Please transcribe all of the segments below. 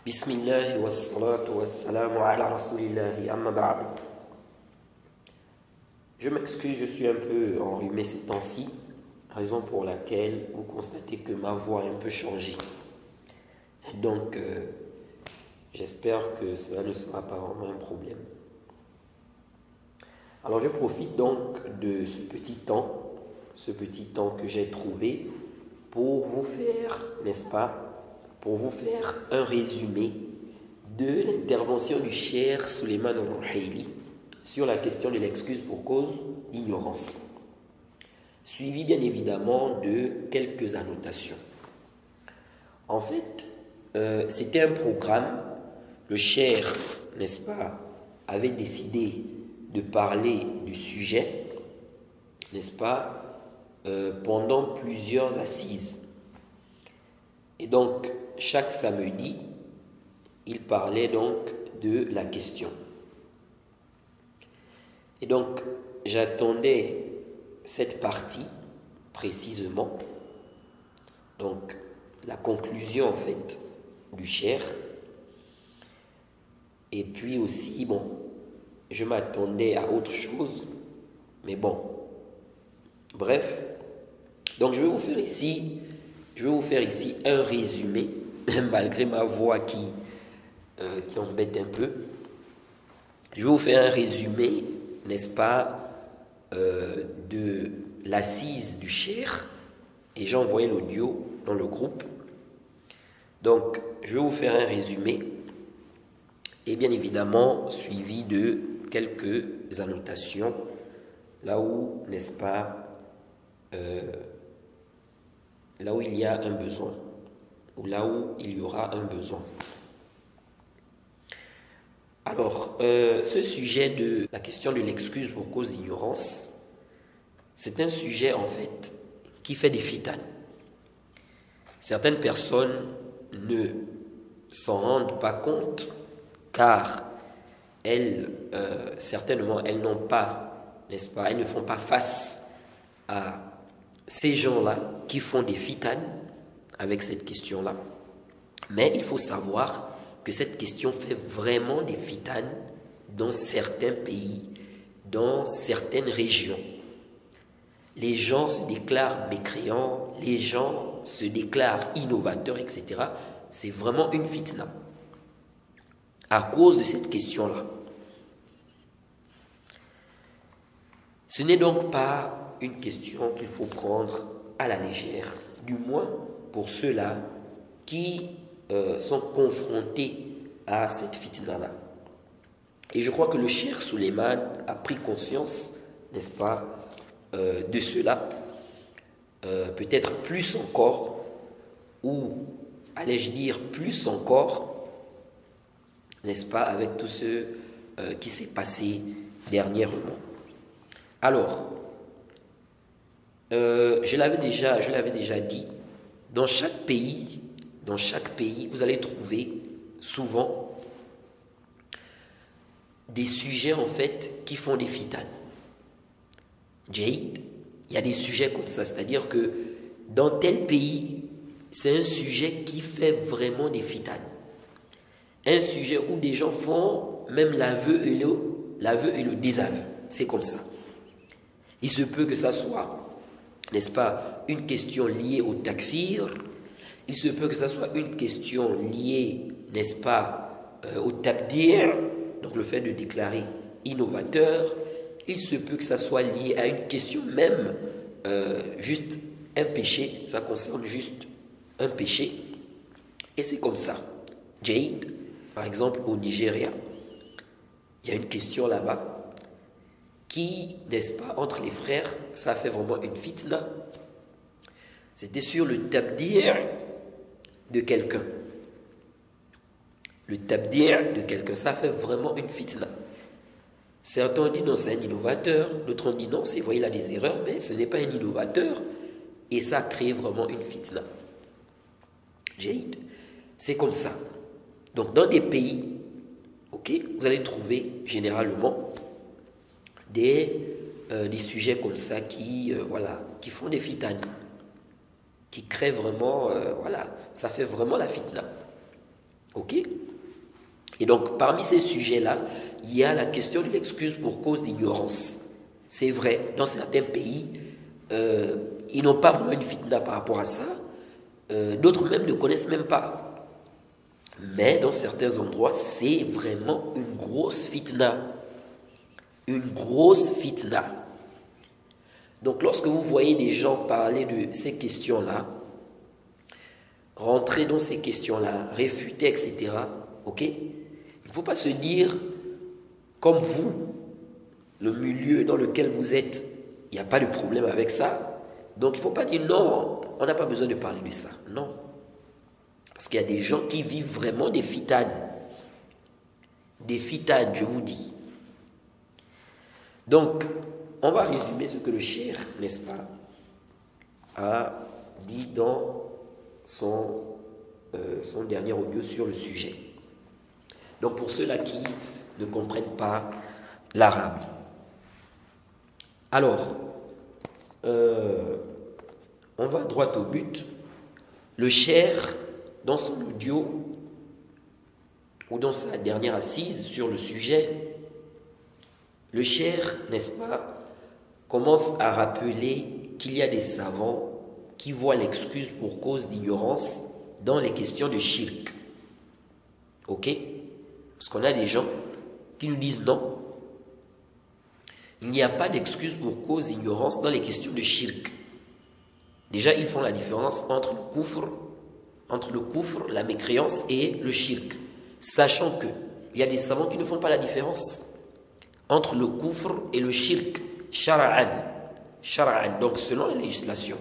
Bismillah wa salatu wa salamu ala rasulillahi amma ba'd. Je m'excuse, je suis un peu enrhumé ces temps-ci, raison pour laquelle vous constatez que ma voix a un peu changé. Donc, j'espère que cela ne sera pas vraiment un problème. Alors, je profite donc de ce petit temps que j'ai trouvé pour vous faire, n'est-ce pas, pour vous faire un résumé de l'intervention du Cheikh Suleiman al-Ruhaili sur la question de l'excuse pour cause d'ignorance, suivi bien évidemment de quelques annotations. En fait, c'était un programme, le Cheikh, n'est-ce pas, avait décidé de parler du sujet, n'est-ce pas, pendant plusieurs assises. Et donc, chaque samedi, il parlait donc de la question. Et donc, j'attendais cette partie précisément, donc la conclusion en fait du cheikh. Et puis aussi, bon, je m'attendais à autre chose, mais bon, bref. Donc, je vais vous faire ici un résumé, malgré ma voix qui embête un peu. Je vais vous faire un résumé, n'est-ce pas, de l'assise du cheikh, et j'ai envoyé l'audio dans le groupe. Donc, je vais vous faire un résumé, et bien évidemment, suivi de quelques annotations, là où, n'est-ce pas, là où il y a un besoin, ou là où il y aura un besoin. Alors, ce sujet de la question de l'excuse pour cause d'ignorance, c'est un sujet en fait qui fait des fitanes. Certaines personnes ne s'en rendent pas compte car certainement elles n'ont pas, n'est-ce pas, elles ne font pas face à ces gens-là qui font des fitanes avec cette question-là. Mais il faut savoir que cette question fait vraiment des fitanes dans certains pays, dans certaines régions. Les gens se déclarent mécréants, les gens se déclarent innovateurs, etc. C'est vraiment une fitna à cause de cette question-là. Ce n'est donc pas une question qu'il faut prendre à la légère, du moins pour ceux-là qui sont confrontés à cette fitna-là. Et je crois que le Cheikh Suleiman a pris conscience, n'est-ce pas, de cela, peut-être plus encore, ou allais-je dire plus encore, n'est-ce pas, avec tout ce qui s'est passé dernièrement. Alors, je l'avais déjà dit, dans chaque pays, vous allez trouver souvent des sujets en fait qui font des fitanes. Jade, il y a des sujets comme ça, c'est-à-dire que dans tel pays, c'est un sujet qui fait vraiment des fitanes. Un sujet où des gens font même l'aveu et le désaveu. C'est comme ça. Il se peut que ça soit, n'est-ce pas, une question liée au takfir. Il se peut que ça soit une question liée, n'est-ce pas, au tabdir, donc le fait de déclarer innovateur. Il se peut que ça soit lié à une question même, juste un péché, ça concerne juste un péché. Et c'est comme ça. Jade, par exemple, au Nigeria, il y a une question là-bas qui, n'est-ce pas, entre les frères, ça fait vraiment une fitna. C'était sur le tabdir de quelqu'un. Le tabdir de quelqu'un, ça fait vraiment une fitna. Certains disent non, c'est un innovateur, d'autres ont dit non, c'est vrai, il a des erreurs, mais ce n'est pas un innovateur, et ça crée vraiment une fitna. Jade, c'est comme ça. Donc dans des pays, ok, vous allez trouver généralement des sujets comme ça qui font des fitanes, qui créent vraiment, ça fait vraiment la fitna. Ok? Et donc, parmi ces sujets-là, il y a la question de l'excuse pour cause d'ignorance. C'est vrai, dans certains pays, ils n'ont pas vraiment une fitna par rapport à ça. D'autres même ne connaissent même pas. Mais dans certains endroits, c'est vraiment une grosse fitna. Une grosse fitna. Donc, lorsque vous voyez des gens parler de ces questions-là, rentrer dans ces questions-là, réfuter, etc., ok? Il ne faut pas se dire, comme vous, le milieu dans lequel vous êtes, il n'y a pas de problème avec ça. Donc, il ne faut pas dire non, on n'a pas besoin de parler de ça. Non. Parce qu'il y a des gens qui vivent vraiment des fitanes. Des fitanes, je vous dis. Donc, on va résumer ce que le cheikh, n'est-ce pas, a dit dans son dernier audio sur le sujet. Donc, pour ceux-là qui ne comprennent pas l'arabe. Alors, on va droit au but. Le cheikh, dans son audio, ou dans sa dernière assise sur le sujet, le cheikh, n'est-ce pas, commence à rappeler qu'il y a des savants qui voient l'excuse pour cause d'ignorance dans les questions de shirk. Ok? Parce qu'on a des gens qui nous disent non. Il n'y a pas d'excuse pour cause d'ignorance dans les questions de shirk. Déjà, ils font la différence entre le kufr, la mécréance et le shirk. Sachant que il y a des savants qui ne font pas la différence entre le kufr et le shirk. Shara'an, donc selon la législation.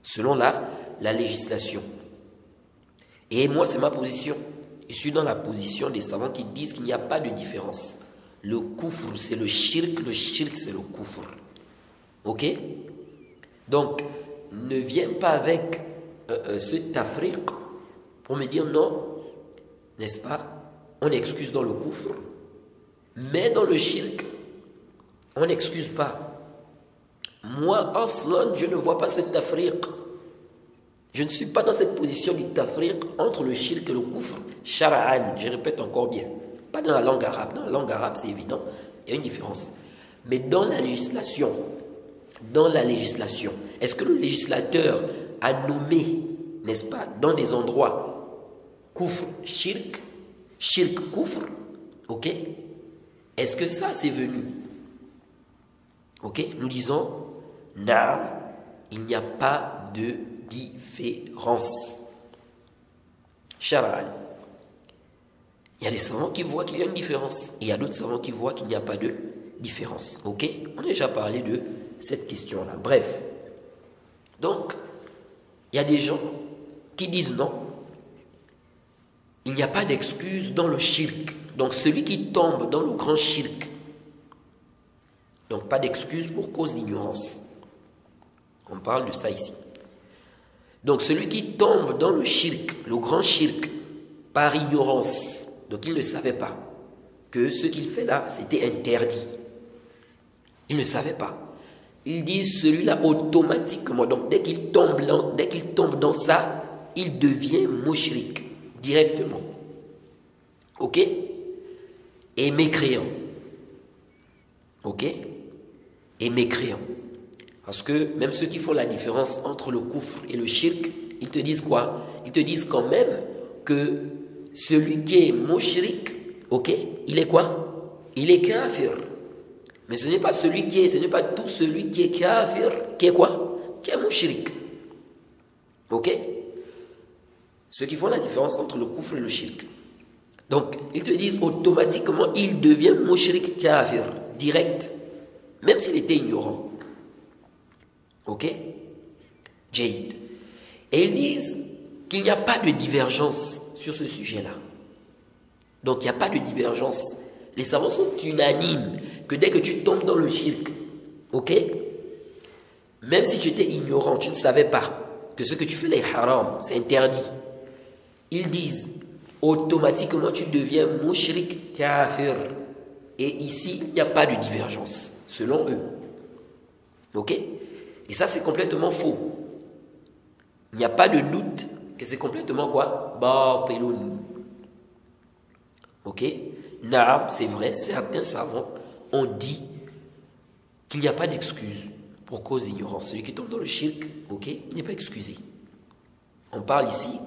Selon la législation. Et moi, c'est ma position. Je suis dans la position des savants qui disent qu'il n'y a pas de différence. Le kufr, c'est le shirk c'est le kufr. Ok? Donc, ne viens pas avec ce tafriq pour me dire non, n'est-ce pas? On excuse dans le kufr, mais dans le shirk, on n'excuse pas. Moi, aslan, je ne vois pas ce tafriq. Je ne suis pas dans cette position du tafriq entre le shirk et le kufr. Shara'an, je répète encore bien. Pas dans la langue arabe. Dans la langue arabe, c'est évident. Il y a une différence. Mais dans la législation, est-ce que le législateur a nommé, n'est-ce pas, dans des endroits kufr, shirk, kufr, ok? Est-ce que ça, c'est venu? Ok? Nous disons, non, il n'y a pas de différence. Shara'an. Il y a des savants qui voient qu'il y a une différence. Et il y a d'autres savants qui voient qu'il n'y a pas de différence. Ok? On a déjà parlé de cette question-là. Bref. Donc, il y a des gens qui disent non. Il n'y a pas d'excuse dans le shirk. Donc, celui qui tombe dans le grand shirk. Donc, pas d'excuse pour cause d'ignorance. On parle de ça ici. Donc, celui qui tombe dans le shirk, le grand shirk, par ignorance, donc il ne savait pas que ce qu'il fait là, c'était interdit. Il ne savait pas. Il dit celui-là automatiquement, donc dès qu'il tombe dans ça, il devient mushrik directement. Ok? Et mécréant. Ok? Et mécréant. Parce que même ceux qui font la différence entre le kufr et le shirk, ils te disent quoi? Ils te disent quand même que celui qui est mushrik, ok, il est quoi? Il est kafir. Mais ce n'est pas tout celui qui est kafir qui est quoi? Qui est mushrik. Ok? Ceux qui font la différence entre le kufr et le shirk. Donc, ils te disent automatiquement, il devient mushrik kafir, direct, même s'il était ignorant. Ok? Jade. Et ils disent qu'il n'y a pas de divergence sur ce sujet-là. Donc, il n'y a pas de divergence. Les savants sont unanimes que dès que tu tombes dans le shirk, ok? Même si tu étais ignorant, tu ne savais pas que ce que tu fais est haram, c'est interdit. Ils disent automatiquement tu deviens mushrik kafir. Et ici, il n'y a pas de divergence, selon eux. Ok? Et ça, c'est complètement faux. Il n'y a pas de doute que c'est complètement quoi? Batilun. Ok? Naam, c'est vrai, certains savants ont dit qu'il n'y a pas d'excuse pour cause d'ignorance. Celui qui tombe dans le shirk, ok, il n'est pas excusé. On parle ici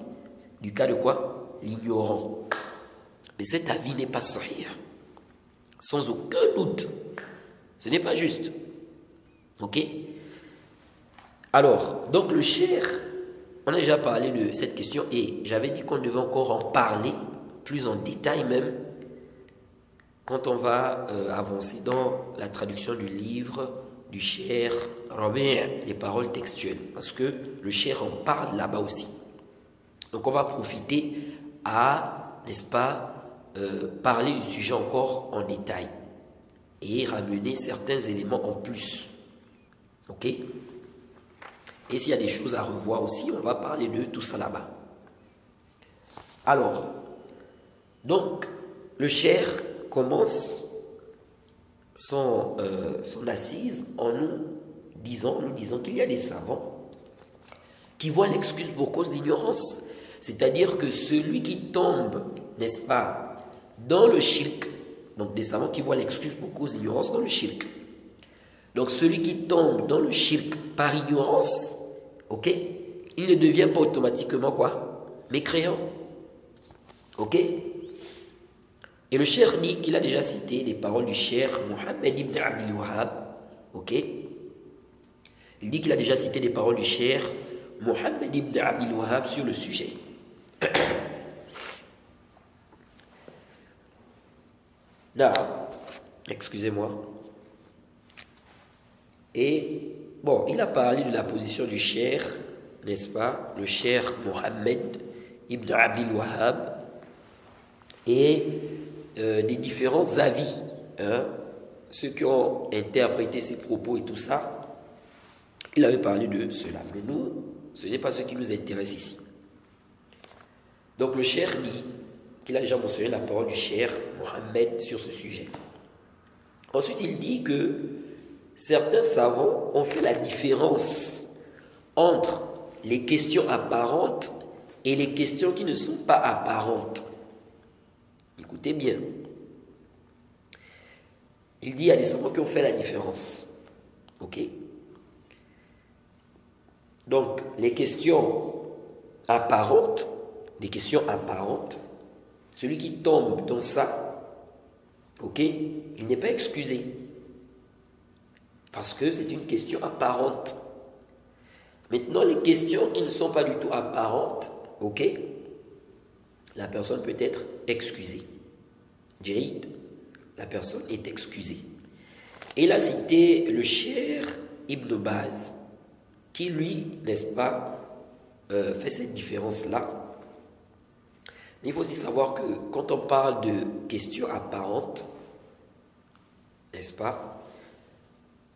du cas de quoi? L'ignorant. Mais cet avis n'est pas sahih. Sans aucun doute. Ce n'est pas juste. Ok? Alors, donc le cher, on a déjà parlé de cette question et j'avais dit qu'on devait encore en parler plus en détail même quand on va avancer dans la traduction du livre du cher Rabi', les paroles textuelles, parce que le cher en parle là-bas aussi. Donc on va profiter à, n'est-ce pas, parler du sujet encore en détail et ramener certains éléments en plus. Ok? Et s'il y a des choses à revoir aussi, on va parler de tout ça là-bas. Alors, donc, le cher commence son assise en nous disant qu'il y a des savants qui voient l'excuse pour cause d'ignorance. C'est-à-dire que celui qui tombe, n'est-ce pas, dans le shirk, donc des savants qui voient l'excuse pour cause d'ignorance dans le shirk. Donc celui qui tombe dans le shirk par ignorance, ok, il ne devient pas automatiquement quoi? Mécréant. Ok? Et le cheikh dit qu'il a déjà cité les paroles du cheikh Mohammed ibn Abdul Wahhab. Ok? Il dit qu'il a déjà cité les paroles du cheikh Mohammed ibn Abdul Wahhab sur le sujet. Là, excusez-moi. Et bon, il a parlé de la position du cheikh, n'est-ce pas? Le cheikh Mohammed ibn Abdul Wahhab et des différents avis, hein, ceux qui ont interprété ses propos et tout ça. Il avait parlé de cela. Mais nous, ce n'est pas ce qui nous intéresse ici. Donc le cheikh dit qu'il a déjà mentionné la parole du cheikh Mohammed sur ce sujet. Ensuite, il dit que certains savants ont fait la différence entre les questions apparentes et les questions qui ne sont pas apparentes. Écoutez bien. Il dit qu'il y a des savants qui ont fait la différence. Ok? Donc, les questions apparentes, celui qui tombe dans ça, ok, il n'est pas excusé. Parce que c'est une question apparente. Maintenant, les questions qui ne sont pas du tout apparentes, ok, la personne peut être excusée. Jaïd, la personne est excusée. Et il a cité le cheikh Ibn Baz, qui lui, n'est-ce pas, fait cette différence-là. Il faut aussi savoir que quand on parle de questions apparentes, n'est-ce pas,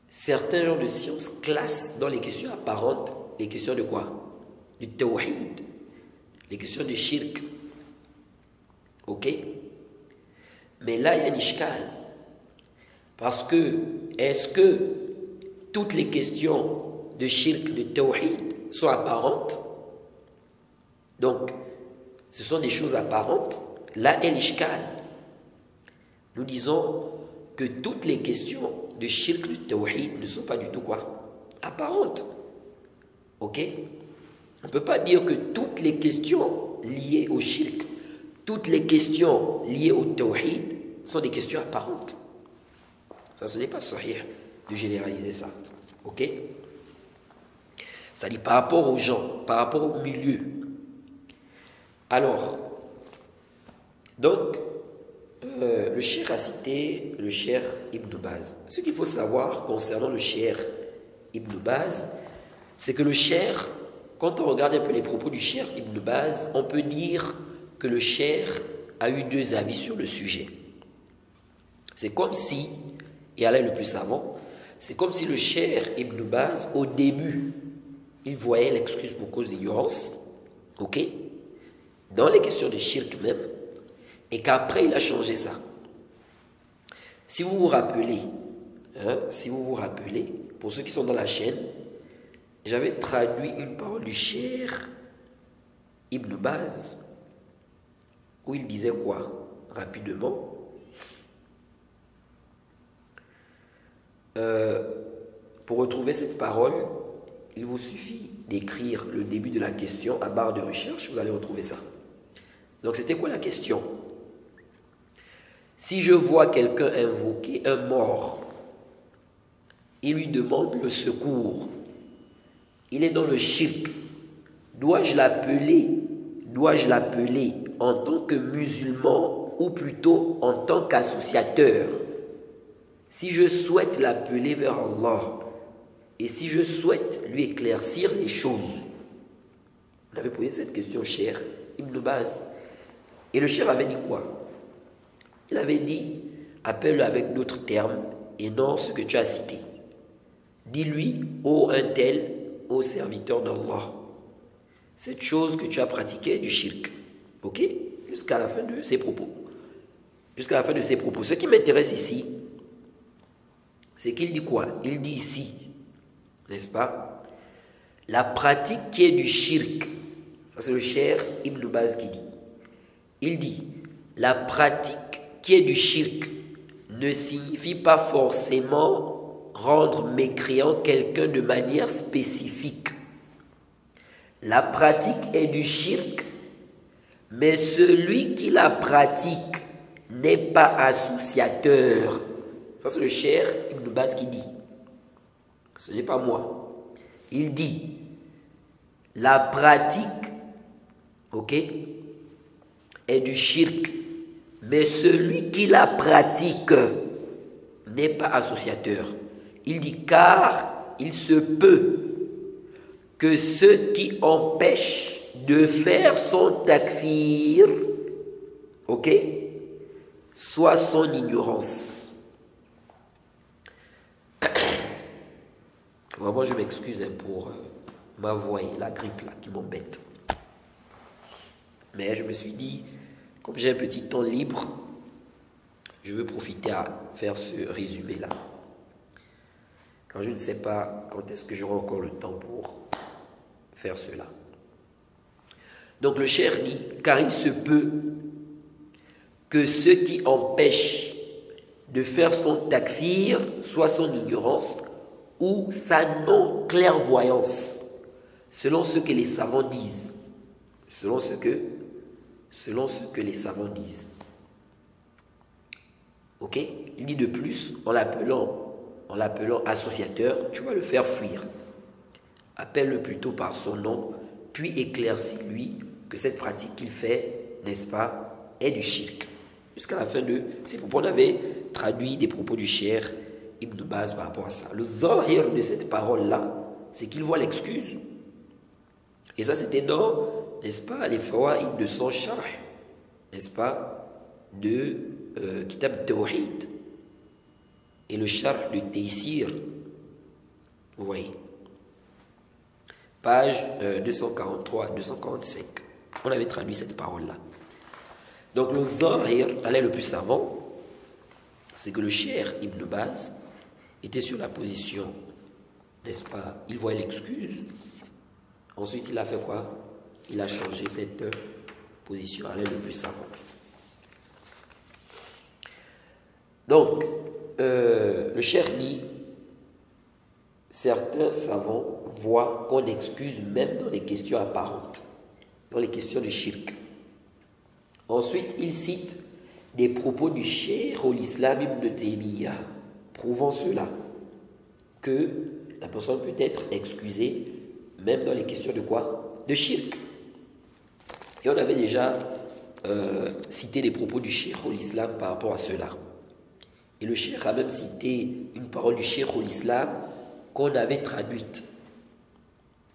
certains genres de sciences classent dans les questions apparentes les questions de quoi? Du tawhid, les questions de shirk. Ok? Mais là, il y a un ishkal. Parce que, est-ce que toutes les questions de shirk, de tawhid, sont apparentes? Donc, ce sont des choses apparentes. Là, il y a l'ishkal. Nous disons que toutes les questions de shirk, de tawhid ne sont pas du tout quoi? Apparentes. Ok? On ne peut pas dire que toutes les questions liées au shirk, toutes les questions liées au tawhid sont des questions apparentes. Ça, ce n'est pas sahih de généraliser ça. Ok? C'est-à-dire par rapport aux gens, par rapport au milieu. Alors, donc, le cheikh a cité le cheikh Ibn Baz. Ce qu'il faut savoir concernant le cheikh Ibn Baz, c'est que le cheikh, quand on regarde un peu les propos du cheikh Ibn Baz, on peut dire que le cheikh a eu deux avis sur le sujet. C'est comme si, et Allah est le plus savant, c'est comme si le cheikh Ibn Baz, au début, il voyait l'excuse pour cause d'ignorance, ok, dans les questions de shirk même, et qu'après il a changé ça. Si vous vous rappelez, pour ceux qui sont dans la chaîne, j'avais traduit une parole du cheikh Ibn Baz, où il disait quoi? rapidement. Pour retrouver cette parole, il vous suffit d'écrire le début de la question à barre de recherche, vous allez retrouver ça. Donc c'était quoi la question? Si je vois quelqu'un invoquer un mort, il lui demande le secours, il est dans le shirk, dois-je l'appeler en tant que musulman ou plutôt en tant qu'associateur? Si je souhaite l'appeler vers Allah et si je souhaite lui éclaircir les choses. On avait posé cette question, cher Ibn Baz. Et le cher avait dit quoi? Il avait dit, appelle-le avec d'autres termes et non ce que tu as cité. Dis-lui, ô un tel, ô serviteur d'Allah, cette chose que tu as pratiquée est du shirk. Ok? Jusqu'à la fin de ses propos. Jusqu'à la fin de ses propos. Ce qui m'intéresse ici, c'est qu'il dit quoi? Il dit ici, n'est-ce pas? La pratique qui est du shirk. Ça c'est le cher Ibn Baz qui dit. Il dit, la pratique qui est du shirk ne signifie pas forcément rendre mécréant quelqu'un de manière spécifique. La pratique est du shirk, mais celui qui la pratique n'est pas associateur. Ça c'est le cher Ibn Baz qui dit. Ce n'est pas moi. Il dit, la pratique, ok, est du shirk, mais celui qui la pratique n'est pas associateur. Il dit, car il se peut que ce qui empêche de faire son takfir, ok, soit son ignorance. Vraiment, je m'excuse pour ma voix et la grippe là qui m'embête. Mais je me suis dit, comme j'ai un petit temps libre, je veux profiter à faire ce résumé-là. Quand je ne sais pas quand est-ce que j'aurai encore le temps pour faire cela. Donc le cher dit, car il se peut que ce qui empêche de faire son takfir soit son ignorance ou sa non-clairvoyance, selon ce que les savants disent. Selon ce que les savants disent. Ok? Il dit de plus, en l'appelant associateur, tu vas le faire fuir. Appelle-le plutôt par son nom, puis éclaircis-lui que cette pratique qu'il fait, n'est-ce pas, est du shirk. Jusqu'à la fin de ces propos, on avait traduit des propos du cher Ibn Baz par rapport à ça. Le zahir de cette parole-là, c'est qu'il voit l'excuse. Et ça, c'était dans, n'est-ce pas, les fawaïd de son sharh, n'est-ce pas, de Kitab Tawhid et le sharh de Taysir. Vous voyez. Page 243-245. On avait traduit cette parole-là. Donc le zahir, elle est le plus savant, c'est que le cher Ibn Baz était sur la position, n'est-ce pas, il voyait l'excuse. Ensuite, il a fait quoi? Il a changé cette position, elle est le plus savant. Donc, le cher dit, certains savants voient qu'on excuse même dans les questions apparentes, dans les questions de shirk. Ensuite, il cite des propos du cheikh al-Islam ibn Taymiyyah, prouvant cela, que la personne peut être excusée même dans les questions de quoi? De shirk. Et on avait déjà cité les propos du cheikh al-Islam par rapport à cela. Et le cheikh a même cité une parole du cheikh al-Islam qu'on avait traduite.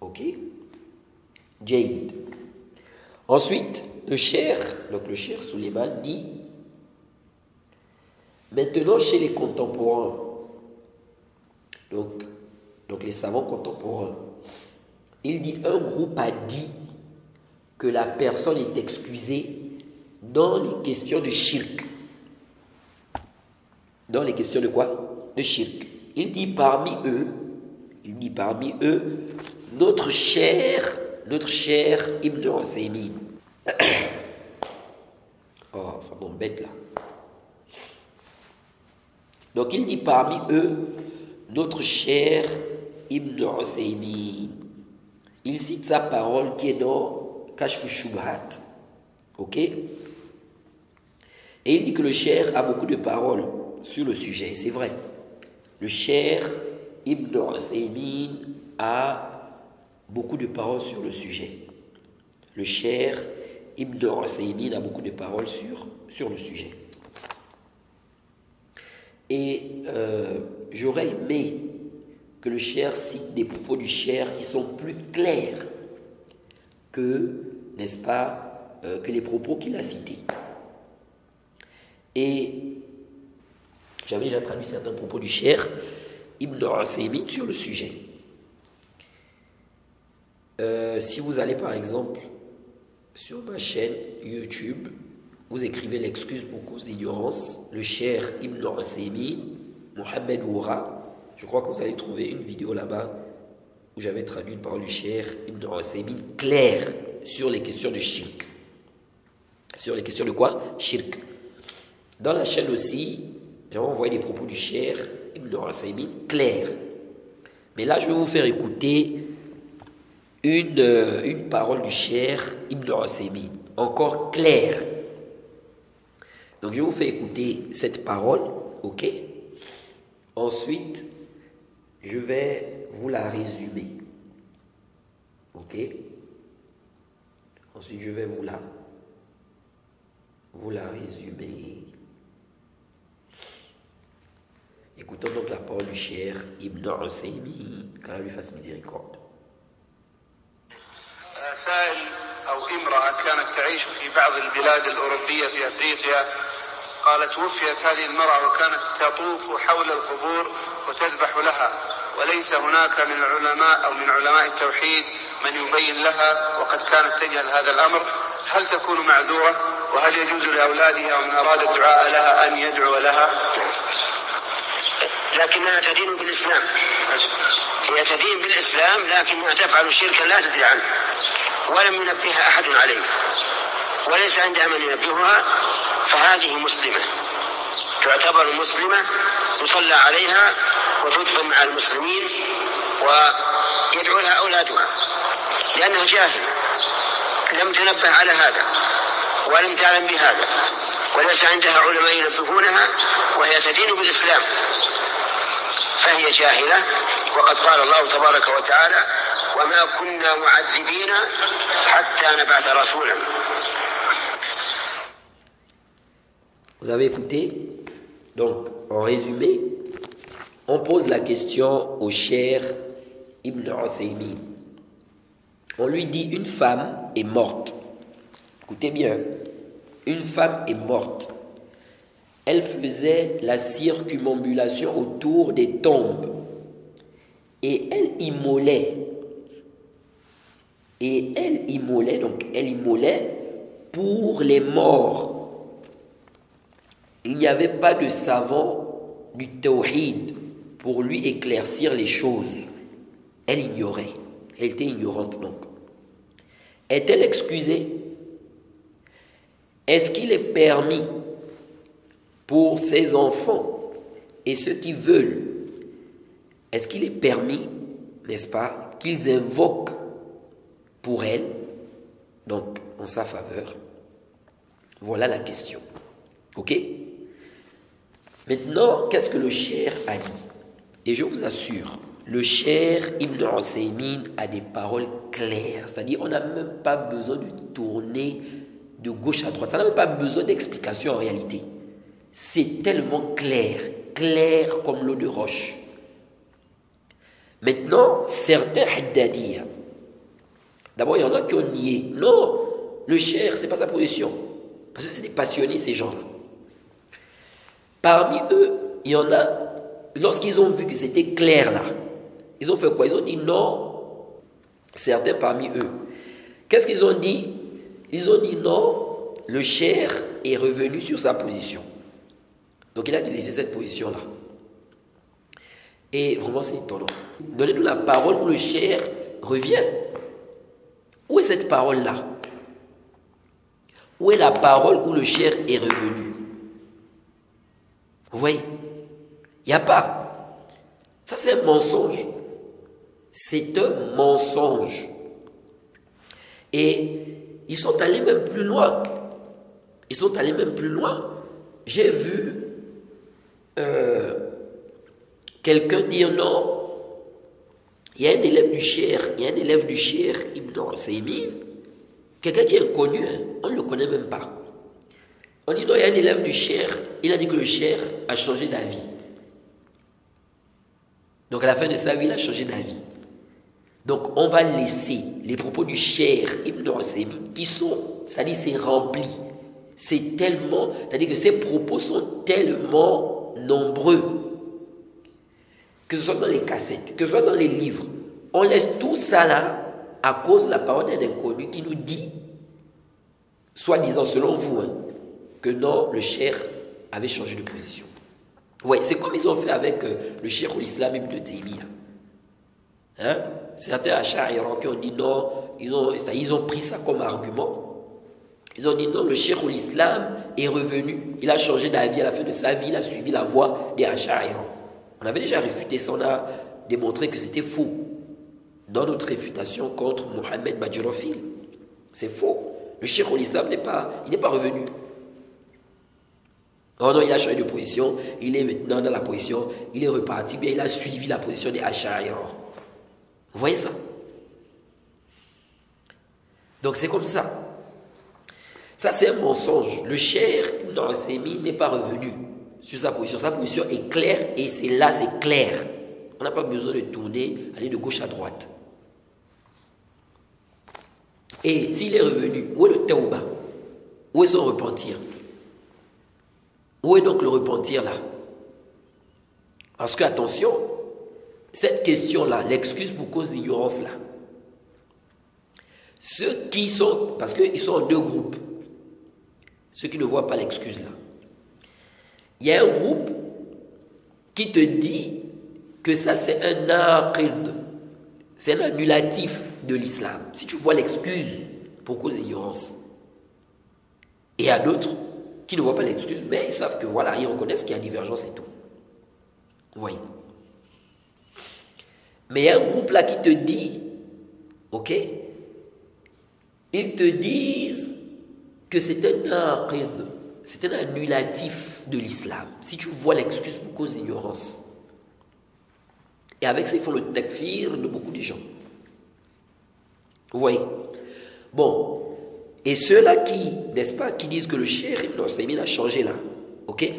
Ok? Jaïd. Ensuite, le cheikh Suleiman dit, maintenant chez les contemporains, donc les savants contemporains, il dit, un groupe a dit que la personne est excusée dans les questions de shirk. Dans les questions de quoi? De shirk. Il dit parmi eux, notre cher Ibn Uthaymin. Oh, ça m'embête là. Donc il dit parmi eux, notre cher Ibn Uthaymin. Il cite sa parole qui est dans Kashf Shubhat. Ok? Et il dit que le cher a beaucoup de paroles sur le sujet. C'est vrai. Le cher Ibn Uthaymin a beaucoup de paroles sur le sujet. Le cher Ibn Uthaymin a beaucoup de paroles sur le sujet. Et j'aurais aimé que le cher cite des propos du cher qui sont plus clairs que, n'est-ce pas, que les propos qu'il a cités. Et j'avais déjà traduit certains propos du cher Ibn Uthaymin sur le sujet. Si vous allez par exemple sur ma chaîne YouTube, vous écrivez l'excuse pour cause d'ignorance, le cher Ibn Uthaymin, Mohamed Oura. Je crois que vous allez trouver une vidéo là-bas où j'avais traduit une parole du cher Ibn Uthaymin claire sur les questions de shirk. Sur les questions de quoi? Shirk. Dans la chaîne aussi, j'ai envoyé des propos du cher Ibn Uthaymin clairs. Mais là, je vais vous faire écouter une parole du cher Ibn Uthaymin, encore claire. Donc, je vous fais écouter cette parole, ok? Ensuite, je vais vous la résumer, ok? Ensuite, je vais vous la résumer. Écoutons donc la parole du cher Ibn Uthaymin, qu'Allah lui fasse miséricorde. سائل أو امرأة كانت تعيش في بعض البلاد الأوروبية في أفريقيا، قالت توفيت هذه المرأة وكانت تطوف حول القبور وتذبح لها، وليس هناك من العلماء أو من علماء التوحيد من يبين لها وقد كانت تجهل هذا الأمر، هل تكون معذورة؟ وهل يجوز لأولادها ومن أراد الدعاء لها أن يدعو لها؟ لكنها تدين بالإسلام. هي تدين بالإسلام لكنها تفعل شركا لا تدري عنه ولم ينبهها أحد عليه وليس عندها من ينبهها، فهذه مسلمة، تعتبر مسلمة، يصلى عليها وتدفن مع المسلمين ويدعو لها أولادها، لأنها جاهلة لم تنبه على هذا ولم تعلم بهذا وليس عندها علماء ينبهونها، وهي تدين بالإسلام فهي جاهلة. وقد قال الله تبارك وتعالى: وما كنا معذبين حتى نبعث رسولا. Vous avez écouté? Donc, en résumé, on pose la question au cher Ibn Uthaymin. On lui dit, une femme est morte. Écoutez bien, une femme est morte. Elle faisait la circumambulation autour des tombes. Et elle immolait. Donc elle immolait pour les morts. Il n'y avait pas de savant du tawhid pour lui éclaircir les choses. Elle ignorait. Elle était ignorante donc. Est-elle excusée? Est-ce qu'il est permis pour ses enfants et ceux qui veulent, est-ce qu'il est permis, n'est-ce pas, qu'ils invoquent pour elle, donc en sa faveur? Voilà la question. Ok? Maintenant, qu'est-ce que le cher a dit? Et je vous assure, le cher Ibn Uthaymin a des paroles claires. C'est-à-dire, on n'a même pas besoin de tourner de gauche à droite. Ça n'a même pas besoin d'explication en réalité. C'est tellement clair, clair comme l'eau de roche. Maintenant, certains haddadiya, d'abord il y en a qui ont nié. Non, le cher, ce n'est pas sa position. Parce que c'est des passionnés, ces gens-là. Parmi eux, il y en a, lorsqu'ils ont vu que c'était clair là, ils ont fait quoi? Ils ont dit non. Certains parmi eux. Qu'est-ce qu'ils ont dit? Ils ont dit non, le cher est revenu sur sa position. Donc il a laissé cette position-là. Et vraiment c'est étonnant. Donnez-nous la parole où le cher revient. Où est cette parole-là? Où est la parole où le cheikh est revenu? Vous voyez? Il n'y a pas. Ça, c'est un mensonge. C'est un mensonge. Et ils sont allés même plus loin. Ils sont allés même plus loin. J'ai vu quelqu'un dire non. Il y a un élève du cheikh Ibn Uthaymin, quelqu'un qui est connu, hein, on ne le connaît même pas. On dit non, il y a un élève du cheikh, il a dit que le cheikh a changé d'avis. Donc à la fin de sa vie, il a changé d'avis. Donc on va laisser les propos du cheikh Ibn Uthaymin qui sont, c'est-à-dire c'est rempli. C'est tellement, c'est-à-dire que ces propos sont tellement nombreux, que ce soit dans les cassettes, que ce soit dans les livres. On laisse tout ça là à cause de la parole d'un inconnu qui nous dit, soi-disant selon vous, hein, que non, le cheikh avait changé de position. Ouais, c'est comme ils ont fait avec le cheikh l'islam Ibn Taymiyyah. Hein? Certains Ash'ari qui ont dit non, ils ont pris ça comme argument. Ils ont dit non, le cheikh l'islam est revenu, il a changé d'avis à la fin de sa vie, il a suivi la voie des Ash'ari. On avait déjà réfuté ça, on a démontré que c'était faux. Dans notre réfutation contre Mohamed Badjirofil, c'est faux. Le cheikh l'islam n'est pas revenu. Oh non, il a changé de position, il est maintenant dans la position, il est reparti, bien il a suivi la position des Ash'ari. Vous voyez ça? Donc c'est comme ça. Ça c'est un mensonge. Le cheikh n'est pas revenu sur sa position. Sa position est claire et c'est là, c'est clair. On n'a pas besoin de tourner, aller de gauche à droite. Et s'il est revenu, où est le tawba? Où est son repentir? Où est donc le repentir là? Parce que, attention, cette question-là, l'excuse pour cause d'ignorance là, ceux qui sont, parce qu'ils sont en deux groupes, ceux qui ne voient pas l'excuse là, il y a un groupe qui te dit que ça c'est un aqid, c'est un annulatif de l'islam. Si tu vois l'excuse pour cause d'ignorance. Et il y a d'autres qui ne voient pas l'excuse, mais ils savent que voilà, ils reconnaissent qu'il y a divergence et tout. Vous voyez. Mais il y a un groupe là qui te dit, ok, ils te disent que c'est un aqid, c'est un annulatif de l'islam. Si tu vois l'excuse pour cause d'ignorance. Et avec ça, ils font le takfir de beaucoup de gens. Vous voyez? Bon. Et ceux-là qui, n'est-ce pas, qui disent que le cheikh Ibn Uthaymin a changé là, ok?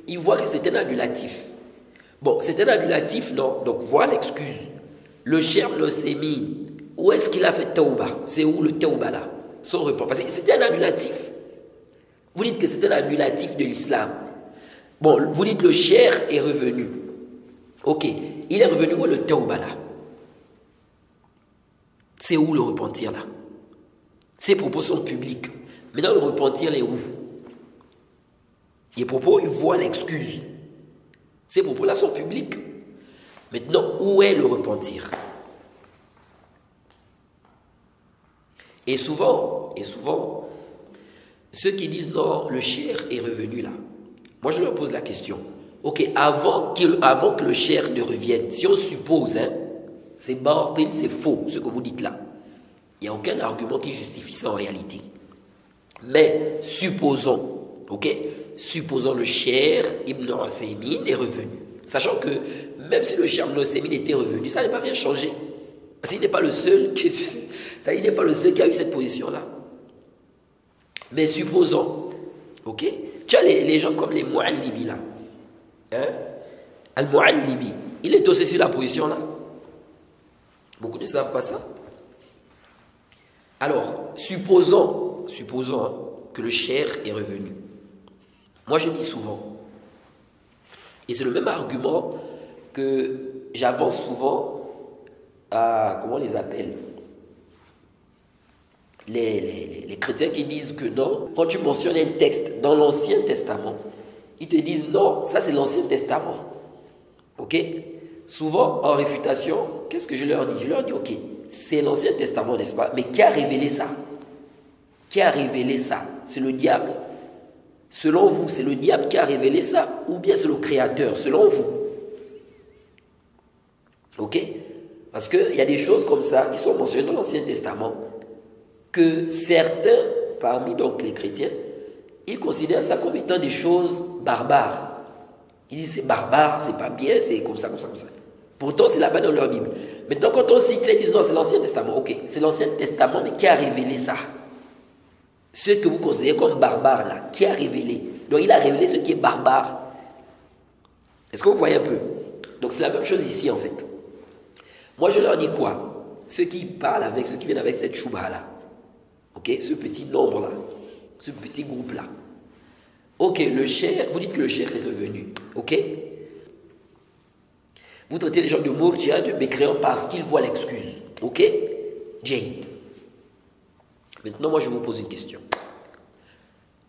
Ils voient que c'est un annulatif. Bon, c'est un annulatif, non? Donc, voilà l'excuse. Le cheikh Ibn Uthaymin, où est-ce qu'il a fait tawba? C'est où le tawba là? Son report. Parce que c'était un annulatif. Vous dites que c'est un annulatif de l'islam. Bon, vous dites le cheikh est revenu. Ok, il est revenu, où est le tawba là? C'est où le repentir là? Ses propos sont publics. Maintenant, le repentir, il est où? Les propos, ils voient l'excuse. Ces propos-là sont publics. Maintenant, où est le repentir? Et souvent, ceux qui disent non, le cheikh est revenu là. Moi, je leur pose la question. Ok, avant que le cheikh ne revienne, si on suppose, hein, c'est batil, c'est faux, ce que vous dites là. Il n'y a aucun argument qui justifie ça en réalité. Mais supposons, ok, supposons le cheikh Ibn Uthaymin est revenu. Sachant que même si le cheikh Ibn Uthaymin était revenu, ça n'a pas rien changé. Parce qu'il n'est pas le seul qui a eu cette position-là. Mais supposons, ok, tu as les gens comme les Mu'allibi là. Hein? Al-Mu'allibi, il est aussi sur la position là. Beaucoup ne savent pas ça. Alors, supposons que le cheikh est revenu. Moi, je dis souvent, et c'est le même argument que j'avance souvent à, comment on les appelle, les chrétiens qui disent que non, quand tu mentionnes un texte dans l'Ancien Testament, ils te disent non, ça c'est l'Ancien Testament. Ok? Souvent, en réfutation, qu'est-ce que je leur dis? Je leur dis, ok, c'est l'Ancien Testament, n'est-ce pas? Mais qui a révélé ça? Qui a révélé ça? c'est le diable. Selon vous, c'est le diable qui a révélé ça ou bien c'est le créateur, selon vous? Ok? Parce qu'il y a des choses comme ça qui sont mentionnées dans l'Ancien Testament que certains, parmi donc les chrétiens, ils considèrent ça comme étant des choses barbares. Ils disent c'est barbare, c'est pas bien, c'est comme ça, comme ça, comme ça. Pourtant, c'est là-bas dans leur Bible. Maintenant, quand on cite ça, ils disent non, c'est l'Ancien Testament. Ok, c'est l'Ancien Testament, mais qui a révélé ça? Ce que vous considérez comme barbare là, qui a révélé? Donc, il a révélé ce qui est barbare. Est-ce que vous voyez un peu? Donc, c'est la même chose ici en fait. Moi, je leur dis quoi? Ceux qui parlent avec, ceux qui viennent avec cette chouba là, ok, ce petit nombre là, ce petit groupe là. Ok, le cher, vous dites que le cher est revenu, ok? Vous traitez les gens de mourjia, de mécréants parce qu'ils voient l'excuse, ok? Jay. Maintenant, moi, je vous pose une question.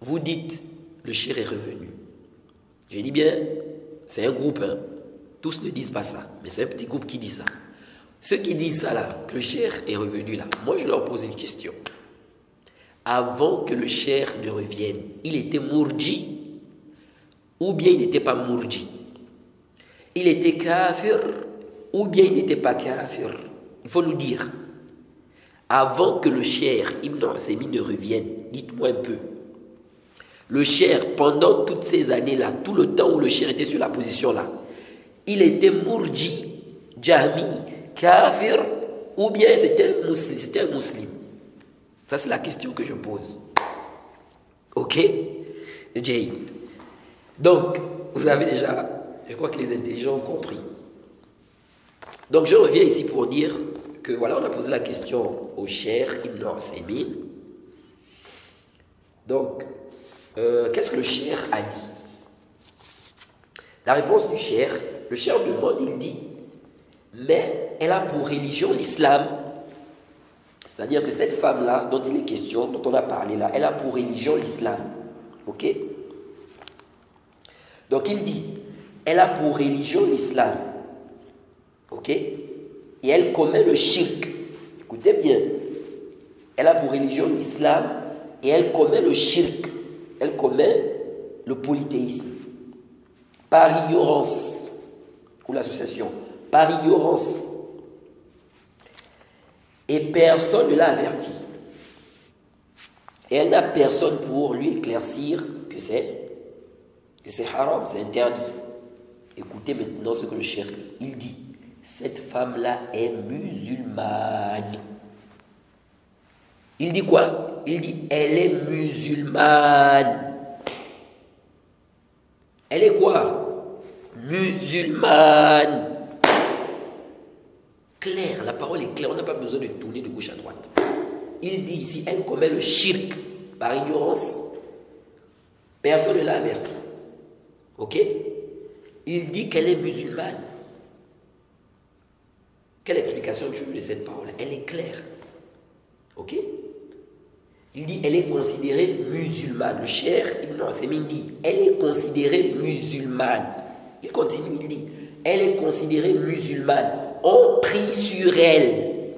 Vous dites, le cher est revenu. J'ai dit bien, c'est un groupe, hein. Tous ne disent pas ça, mais c'est un petit groupe qui dit ça. Ceux qui disent ça là, que le cher est revenu là, moi je leur pose une question. Avant que le cher ne revienne, il était mourji ou bien il n'était pas mourji? Il était kafir ou bien il n'était pas kafir? Il faut nous dire. Avant que le cher Ibn Uthaymin ne revienne, dites-moi un peu. Le cher, pendant toutes ces années-là, tout le temps où le cher était sur la position là, il était mourji, jahmi, kafir ou bien c'était un musulman? Ça, c'est la question que je pose. Ok? Jay. Donc, vous avez déjà, je crois que les intelligents ont compris. Donc, je reviens ici pour dire que, voilà, on a posé la question au cher Ibn Uthaymin. Donc, qu'est-ce que le cher a dit? La réponse du cher, le cher demande, il dit, mais elle a pour religion l'islam. C'est-à-dire que cette femme-là, dont il est question, dont on a parlé là, elle a pour religion l'islam. Ok? Donc il dit, elle a pour religion l'islam. Ok? Et elle commet le shirk. Écoutez bien. Elle a pour religion l'islam et elle commet le shirk. Elle commet le polythéisme. Par ignorance. Ou l'association. Par ignorance. Et personne ne l'a averti. Et elle n'a personne pour lui éclaircir que c'est haram, c'est interdit. Écoutez maintenant ce que le cheikh dit. Il dit, cette femme-là est musulmane. Il dit quoi? Il dit, elle est musulmane. Elle est quoi? Musulmane. Claire, la parole est claire, on n'a pas besoin de tourner de gauche à droite. Il dit ici, elle commet le shirk par ignorance. Personne ne l'a averti. Ok? Il dit qu'elle est musulmane. Quelle explication tu veux de cette parole? Elle est claire. Ok? Il dit, elle est considérée musulmane. Le cheikh Ibn Uthaymin dit, elle est considérée musulmane. Il continue, il dit, elle est considérée musulmane. On prie sur elle.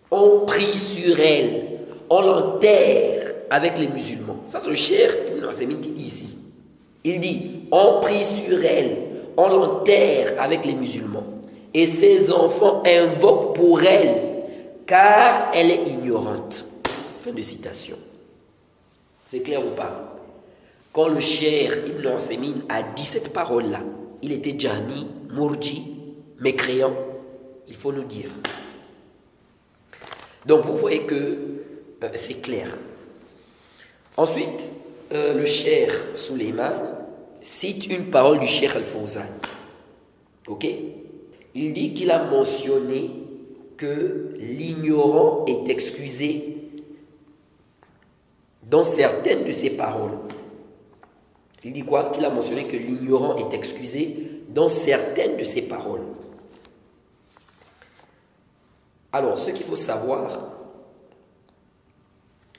On prie sur elle. On l'enterre avec les musulmans. Ça, c'est le cheikh Ibn Uthaymin qui dit ici. Il dit, on prie sur elle. On l'enterre avec les musulmans. Et ses enfants invoquent pour elle, car elle est ignorante. Fin de citation. C'est clair ou pas? Quand le cheikh Ibn Uthaymin a dit cette parole-là, il était jahmi, mourji, mécréant. Il faut nous dire. Donc vous voyez que c'est clair. Ensuite, le cheikh Suleiman cite une parole du cheikh Al-Fawzan. Ok? Il dit qu'il a mentionné que l'ignorant est excusé dans certaines de ses paroles. Il dit quoi? Qu'il a mentionné que l'ignorant est excusé dans certaines de ses paroles. Alors, ce qu'il faut savoir,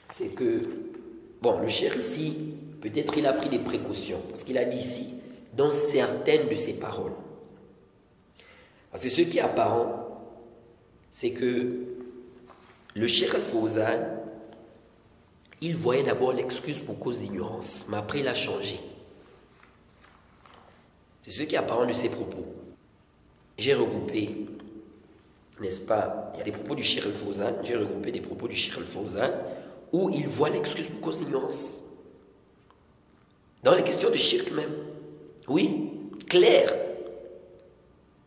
c'est que, bon, le cheikh ici, peut-être il a pris des précautions, parce qu'il a dit ici, dans certaines de ses paroles. Parce que ce qui est apparent, c'est que le cheikh Al-Fawzan, il voyait d'abord l'excuse pour cause d'ignorance, mais après il a changé. C'est ce qui est apparent de ses propos. J'ai regroupé, n'est-ce pas, il y a des propos du Cheikh Al-Fawzan, j'ai regroupé des propos du Cheikh Al-Fawzan où il voit l'excuse pour cause d'ignorance. Dans les questions de shirk même. Oui, clair.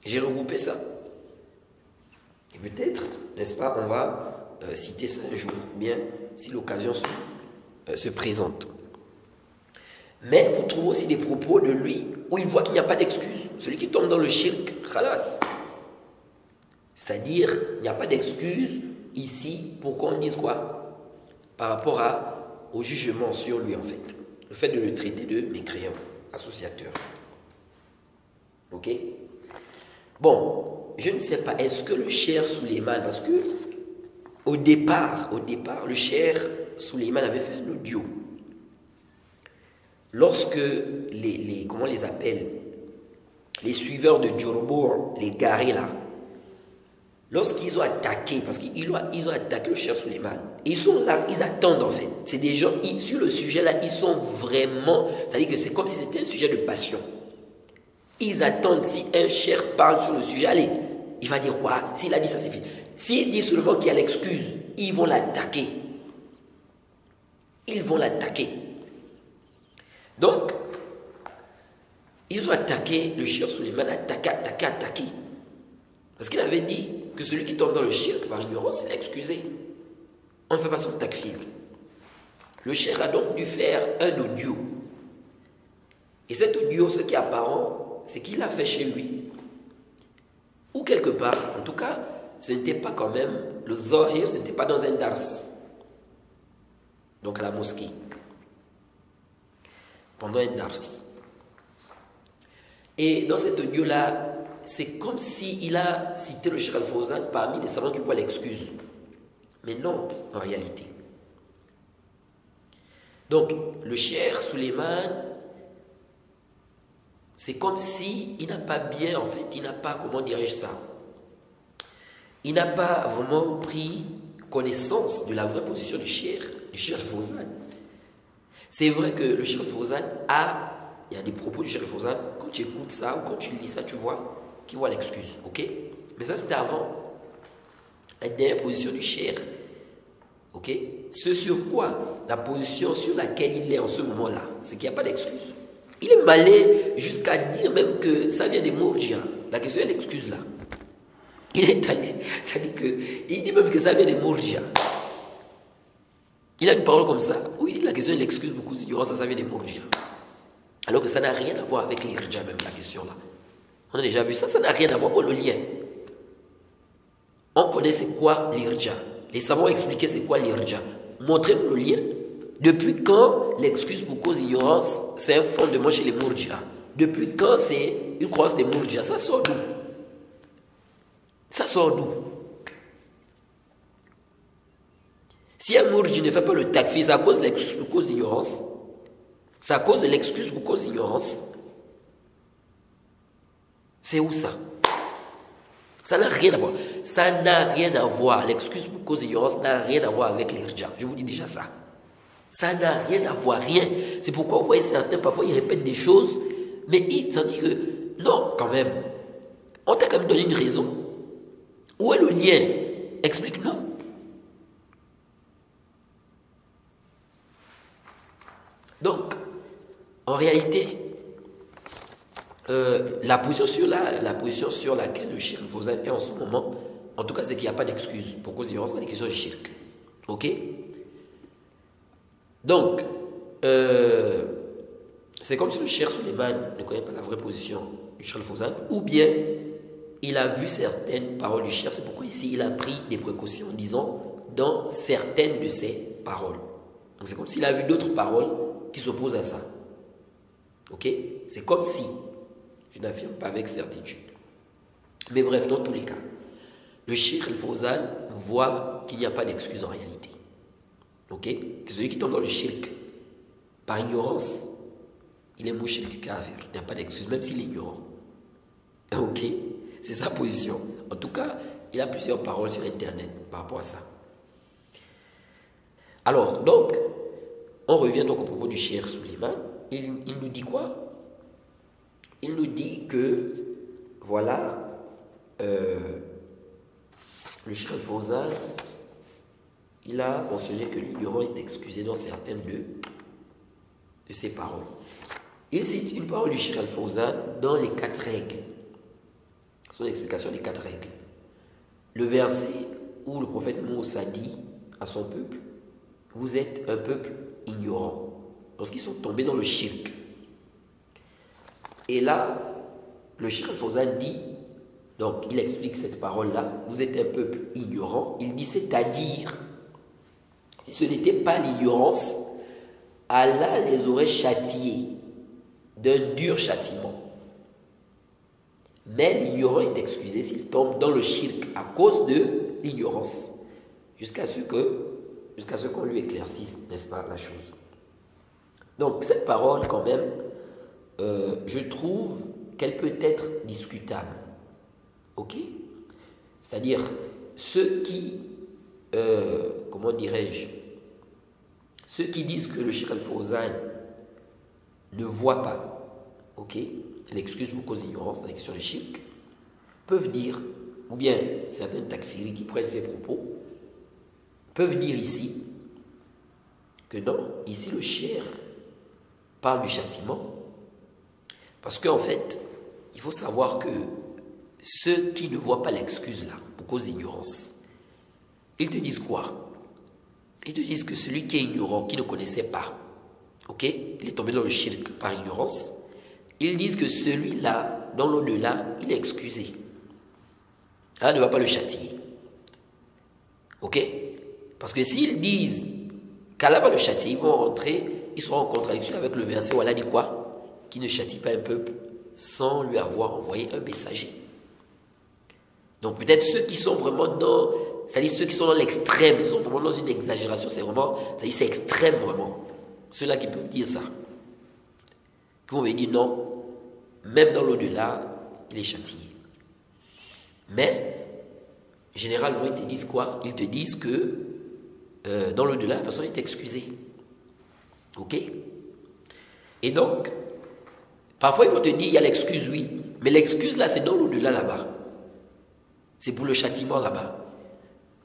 J'ai regroupé ça. Et peut-être, n'est-ce pas, on va citer ça un jour, bien, si l'occasion se présente. Mais vous trouvez aussi des propos de lui où il voit qu'il n'y a pas d'excuse. Celui qui tombe dans le shirk, khalas. C'est-à-dire, il n'y a pas d'excuse ici pour qu'on dise quoi? Par rapport au jugement sur lui en fait. Le fait de le traiter de mécréant, associateur. Ok? Bon, je ne sais pas, est-ce que le Cheikh Suleiman, parce que au départ, le Cheikh Suleiman avait fait un audio. Lorsque comment on les appelle, les suiveurs de Djorbour, les garés là, lorsqu'ils ont attaqué, parce qu'ils ont attaqué le Cheikh Suleiman, ils sont là, ils attendent en fait. C'est des gens, sur le sujet là, ils sont vraiment, c'est-à-dire que c'est comme si c'était un sujet de passion. Ils attendent si un cheikh parle sur le sujet, allez, il va dire quoi? S'il a dit ça, c'est fini. S'il dit seulement qu'il y a l'excuse, ils vont l'attaquer. Ils vont l'attaquer. Donc, ils ont attaqué le Cheikh Suleiman, attaqué. Parce qu'il avait dit que celui qui tombe dans le shirk par ignorance, c'est excusé. On ne fait pas son takfir. Le cheikh a donc dû faire un audio. Et cet audio, ce qui est apparent, c'est qu'il l'a fait chez lui. Ou quelque part, en tout cas, ce n'était pas quand même, le zahir, ce n'était pas dans un dars. Donc à la mosquée. Pendant un dars. Et dans cet audio-là, c'est comme s'il a cité le Cheikh Al-Fawzan parmi les savants qui voient l'excuse. Mais non, en réalité. Donc, le Cheikh Suleiman, c'est comme si il n'a pas bien, en fait, il n'a pas, comment dirais-je ça, il n'a pas vraiment pris connaissance de la vraie position du Cheikh Al-Fawzan. C'est vrai que le Cheikh Al-Fawzan il y a des propos du Cheikh Al-Fawzan, quand tu écoutes ça ou quand tu lis ça, tu vois qu'il voit l'excuse, ok? Mais ça, c'était avant. La dernière position du Cheikh, ok? Ce sur quoi, la position sur laquelle il est en ce moment-là, c'est qu'il n'y a pas d'excuse. Il est malé jusqu'à dire même que ça vient des Mourjia. La question est l'excuse là. Il est allé, c'est-à-dire que, il dit même que ça vient des Mourjia. Il a une parole comme ça, où il dit la question est l'excuse, beaucoup d'ignorance, ça vient des Mourjia. Alors que ça n'a rien à voir avec l'irja même, la question là. On a déjà vu ça, ça n'a rien à voir. Oh, le lien. On connaît c'est quoi l'irja. Les savants ont expliqué c'est quoi l'irja. Montrez-nous le lien. Depuis quand l'excuse pour cause d'ignorance, c'est un fondement chez les Mourjia? Depuis quand c'est une croyance des Mourjia? Ça sort d'où? Ça sort d'où? Si un Mourji ne fait pas le takfir, c'est à cause de l'excuse pour cause d'ignorance. C'est à cause de l'excuse pour cause d'ignorance. C'est où ça? Ça n'a rien à voir. Ça n'a rien à voir. L'excuse pour cause d'ignorance n'a rien à voir avec l'irja. Je vous dis déjà ça. Ça n'a rien à voir, rien. C'est pourquoi vous voyez certains, parfois ils répètent des choses, mais ils s'en disent que non, quand même. On t'a quand même donné une raison. Où est le lien? Explique-nous. Donc, en réalité, la position sur laquelle le shirk Al-Fawzan est en ce moment, en tout cas, c'est qu'il n'y a pas d'excuse pour cause d'ignorance dans les questions du shirk. Ok? Donc, c'est comme si le Cheikh Suleiman ne connaît pas la vraie position du Cheikh Al-Fawzan, ou bien il a vu certaines paroles du Cheikh, c'est pourquoi ici il a pris des précautions en disant dans certaines de ses paroles. Donc c'est comme s'il a vu d'autres paroles qui s'opposent à ça. Ok? C'est comme si, je n'affirme pas avec certitude. Mais bref, dans tous les cas, le Cheikh Al-Fawzan voit qu'il n'y a pas d'excuse en réalité. Ok? Que celui qui tombe dans le shirk par ignorance, il est mouchrik kafir. Il n'y a pas d'excuse, même s'il est ignorant. Ok? C'est sa position. En tout cas, il a plusieurs paroles sur Internet par rapport à ça. Alors, donc, on revient donc au propos du Cheikh Suleiman. Il nous dit quoi? Il nous dit que, voilà, le Cheikh Al-Fawzan, il a mentionné que l'ignorant est excusé dans certaines de ses paroles. Il cite une parole du Cheikh Al-Fawzan dans les 4 règles. Son explication des 4 règles. Le verset où le prophète Moussa dit à son peuple, vous êtes un peuple ignorant, lorsqu'ils sont tombés dans le shirk. Et là, le Cheikh Al-Fawzan dit, donc il explique cette parole-là, vous êtes un peuple ignorant, il dit, c'est-à-dire, si ce n'était pas l'ignorance, Allah les aurait châtiés d'un dur châtiment. Mais l'ignorant est excusé s'il tombe dans le shirk à cause de l'ignorance, jusqu'à ce qu'on lui éclaircisse, n'est-ce pas, la chose. Donc cette parole quand même, je trouve qu'elle peut être discutable. Ok? C'est-à-dire, ceux qui, comment dirais-je, ceux qui disent que le Cheikh Al-Fawzan ne voit pas, ok, l'excuse pour cause d'ignorance dans la question du shirk, peuvent dire, ou bien certains takfiris qui prennent ces propos, peuvent dire ici que non, ici le Cheikh parle du châtiment, parce qu'en fait, il faut savoir que ceux qui ne voient pas l'excuse là, pour cause d'ignorance, ils te disent quoi? Ils te disent que celui qui est ignorant, qui ne connaissait pas, ok, il est tombé dans le shirk par ignorance, ils disent que celui-là, dans l'au-delà, il est excusé. Allah ne va pas le châtier. Ok? Parce que s'ils disent qu'Allah va le châtier, ils vont rentrer, ils seront en contradiction avec le verset où Allah dit quoi? Qui ne châtie pas un peuple sans lui avoir envoyé un messager. Donc peut-être ceux qui sont vraiment dans, c'est-à-dire ceux qui sont dans l'extrême, ils sont vraiment dans une exagération, c'est vraiment, c'est-à-dire c'est extrême vraiment. Ceux-là qui peuvent dire ça. Qui vont me dire non, même dans l'au-delà, il est châtié. Mais, généralement, ils te disent quoi? Ils te disent que dans l'au-delà, la personne est excusée. Ok? Et donc, parfois ils vont te dire, il y a l'excuse, oui. Mais l'excuse là, c'est dans l'au-delà là-bas. C'est pour le châtiment là-bas.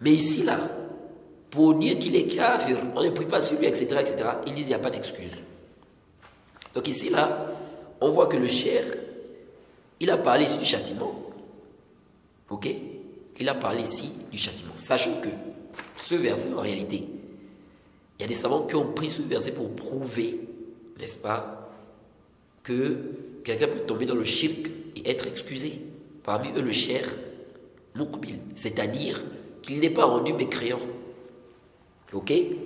Mais ici là, pour dire qu'il est kafir, on ne prie pas sur lui, etc., etc., ils disent, il n'y a pas d'excuse. Donc ici là, on voit que le cheikh, il a parlé ici du châtiment. Ok? Il a parlé ici du châtiment. Sachant que ce verset, en réalité, il y a des savants qui ont pris ce verset pour prouver, n'est-ce pas, que quelqu'un peut tomber dans le shirk et être excusé. Parmi eux, le cheikh Muqbil, c'est-à-dire qu'il n'est pas rendu mécréant. Ok? Et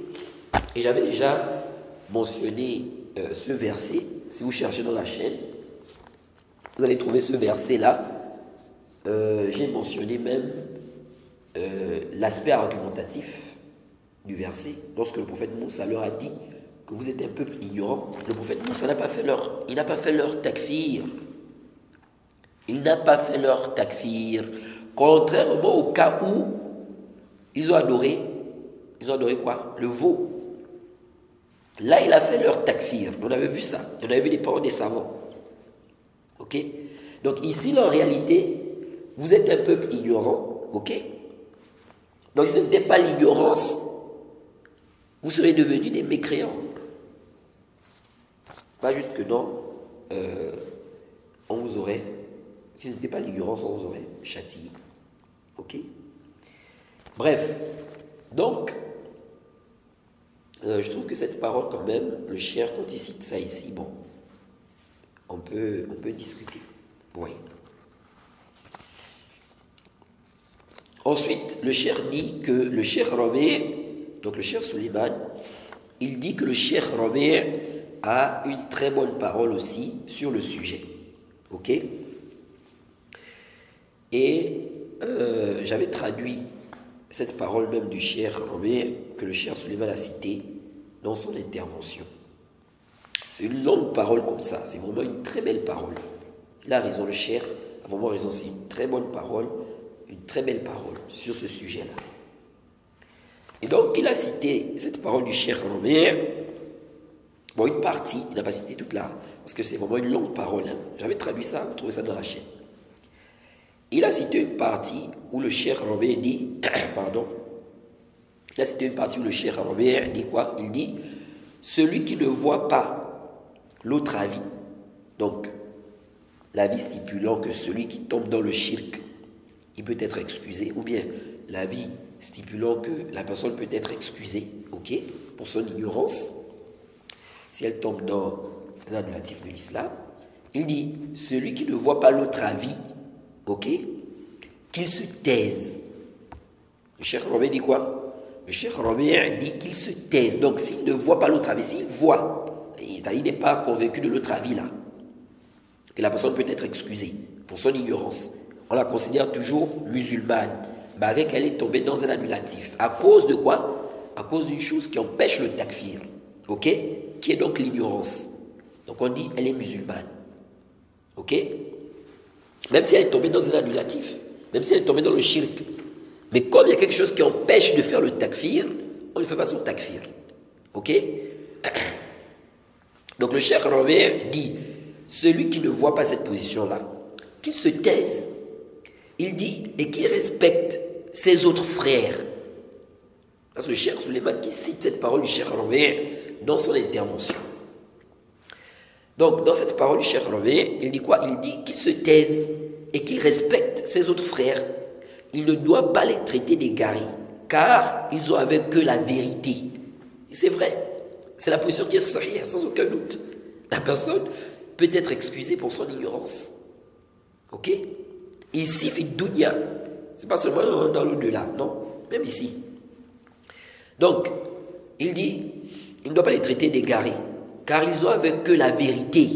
j'avais déjà mentionné ce verset. Si vous cherchez dans la chaîne, vous allez trouver ce verset-là. J'ai mentionné même l'aspect argumentatif du verset. Lorsque le prophète Moussa leur a dit que vous êtes un peuple ignorant, le prophète Moussa n'a pas fait leur takfir. Il n'a pas fait leur takfir. Contrairement au cas où ils ont adoré quoi? Le veau. Là, il a fait leur takfir. On avait vu ça. On avait vu des paroles des savants. Ok? Donc ici, en réalité, vous êtes un peuple ignorant. Ok? Donc si ce n'était pas l'ignorance, vous serez devenus des mécréants. Pas juste que non, on vous aurait, si ce n'était pas l'ignorance, on vous aurait châtié. Ok? Bref, donc, je trouve que cette parole quand même, le cheikh, quand il cite ça ici, bon, on peut discuter. Oui. Ensuite, le cheikh dit que le cheikh Rabi', donc le cheikh Suleiman, il dit que le cheikh Rabi' a une très bonne parole aussi sur le sujet. Ok? Et j'avais traduit cette parole même du cheikh Rabi' que le cheikh Suleiman a citée dans son intervention. C'est une longue parole comme ça, c'est vraiment une très belle parole. Il a raison, le cheikh a vraiment raison, c'est une très bonne parole, une très belle parole sur ce sujet-là. Et donc, il a cité cette parole du cheikh Rabi', Bon, une partie, il n'a pas cité toute là, parce que c'est vraiment une longue parole. Hein. J'avais traduit ça, vous trouvez ça dans la chaîne. Il a cité une partie où le Cheikh Rabi' dit, pardon, il a cité une partie où le Cheikh Rabi' dit quoi? Il dit, celui qui ne voit pas l'autre avis, donc l'avis stipulant que celui qui tombe dans le shirk, il peut être excusé, ou bien l'avis stipulant que la personne peut être excusée, ok, pour son ignorance, si elle tombe dans l'annulatif de l'islam, il dit, celui qui ne voit pas l'autre avis, ok, qu'il se taise. Le Cheikh Rabi' dit quoi? Le Cheikh Rabi' dit qu'il se taise. Donc s'il ne voit pas l'autre avis, s'il voit, il n'est pas convaincu de l'autre avis là, que la personne peut être excusée pour son ignorance, on la considère toujours musulmane, malgré qu'elle est tombée dans un annulatif. À cause de quoi? À cause d'une chose qui empêche le takfir, ok, qui est donc l'ignorance. Donc on dit elle est musulmane, ok, même si elle est tombée dans un annulatif, même si elle est tombée dans le shirk. Mais comme il y a quelque chose qui empêche de faire le takfir, on ne fait pas son takfir, ok. Donc le Cheikh Rabi' dit, celui qui ne voit pas cette position-là, qu'il se taise. Il dit, et qu'il respecte ses autres frères. C'est le Cheikh Suleiman qui cite cette parole du Cheikh Rabi' dans son intervention. Donc, dans cette parole du Cheikh Rabi', il dit quoi? Il dit qu'il se taise et qu'il respecte ses autres frères. Il ne doit pas les traiter d'égarés, car ils ont avec eux la vérité. Et c'est vrai, c'est la position qui est sahih, sans aucun doute. La personne peut être excusée pour son ignorance. Ok? Ici, fit dunya. C'est pas seulement dans l'au-delà, non? Même ici. Donc, il dit, il ne doit pas les traiter d'égarés, car ils ont avec eux la vérité,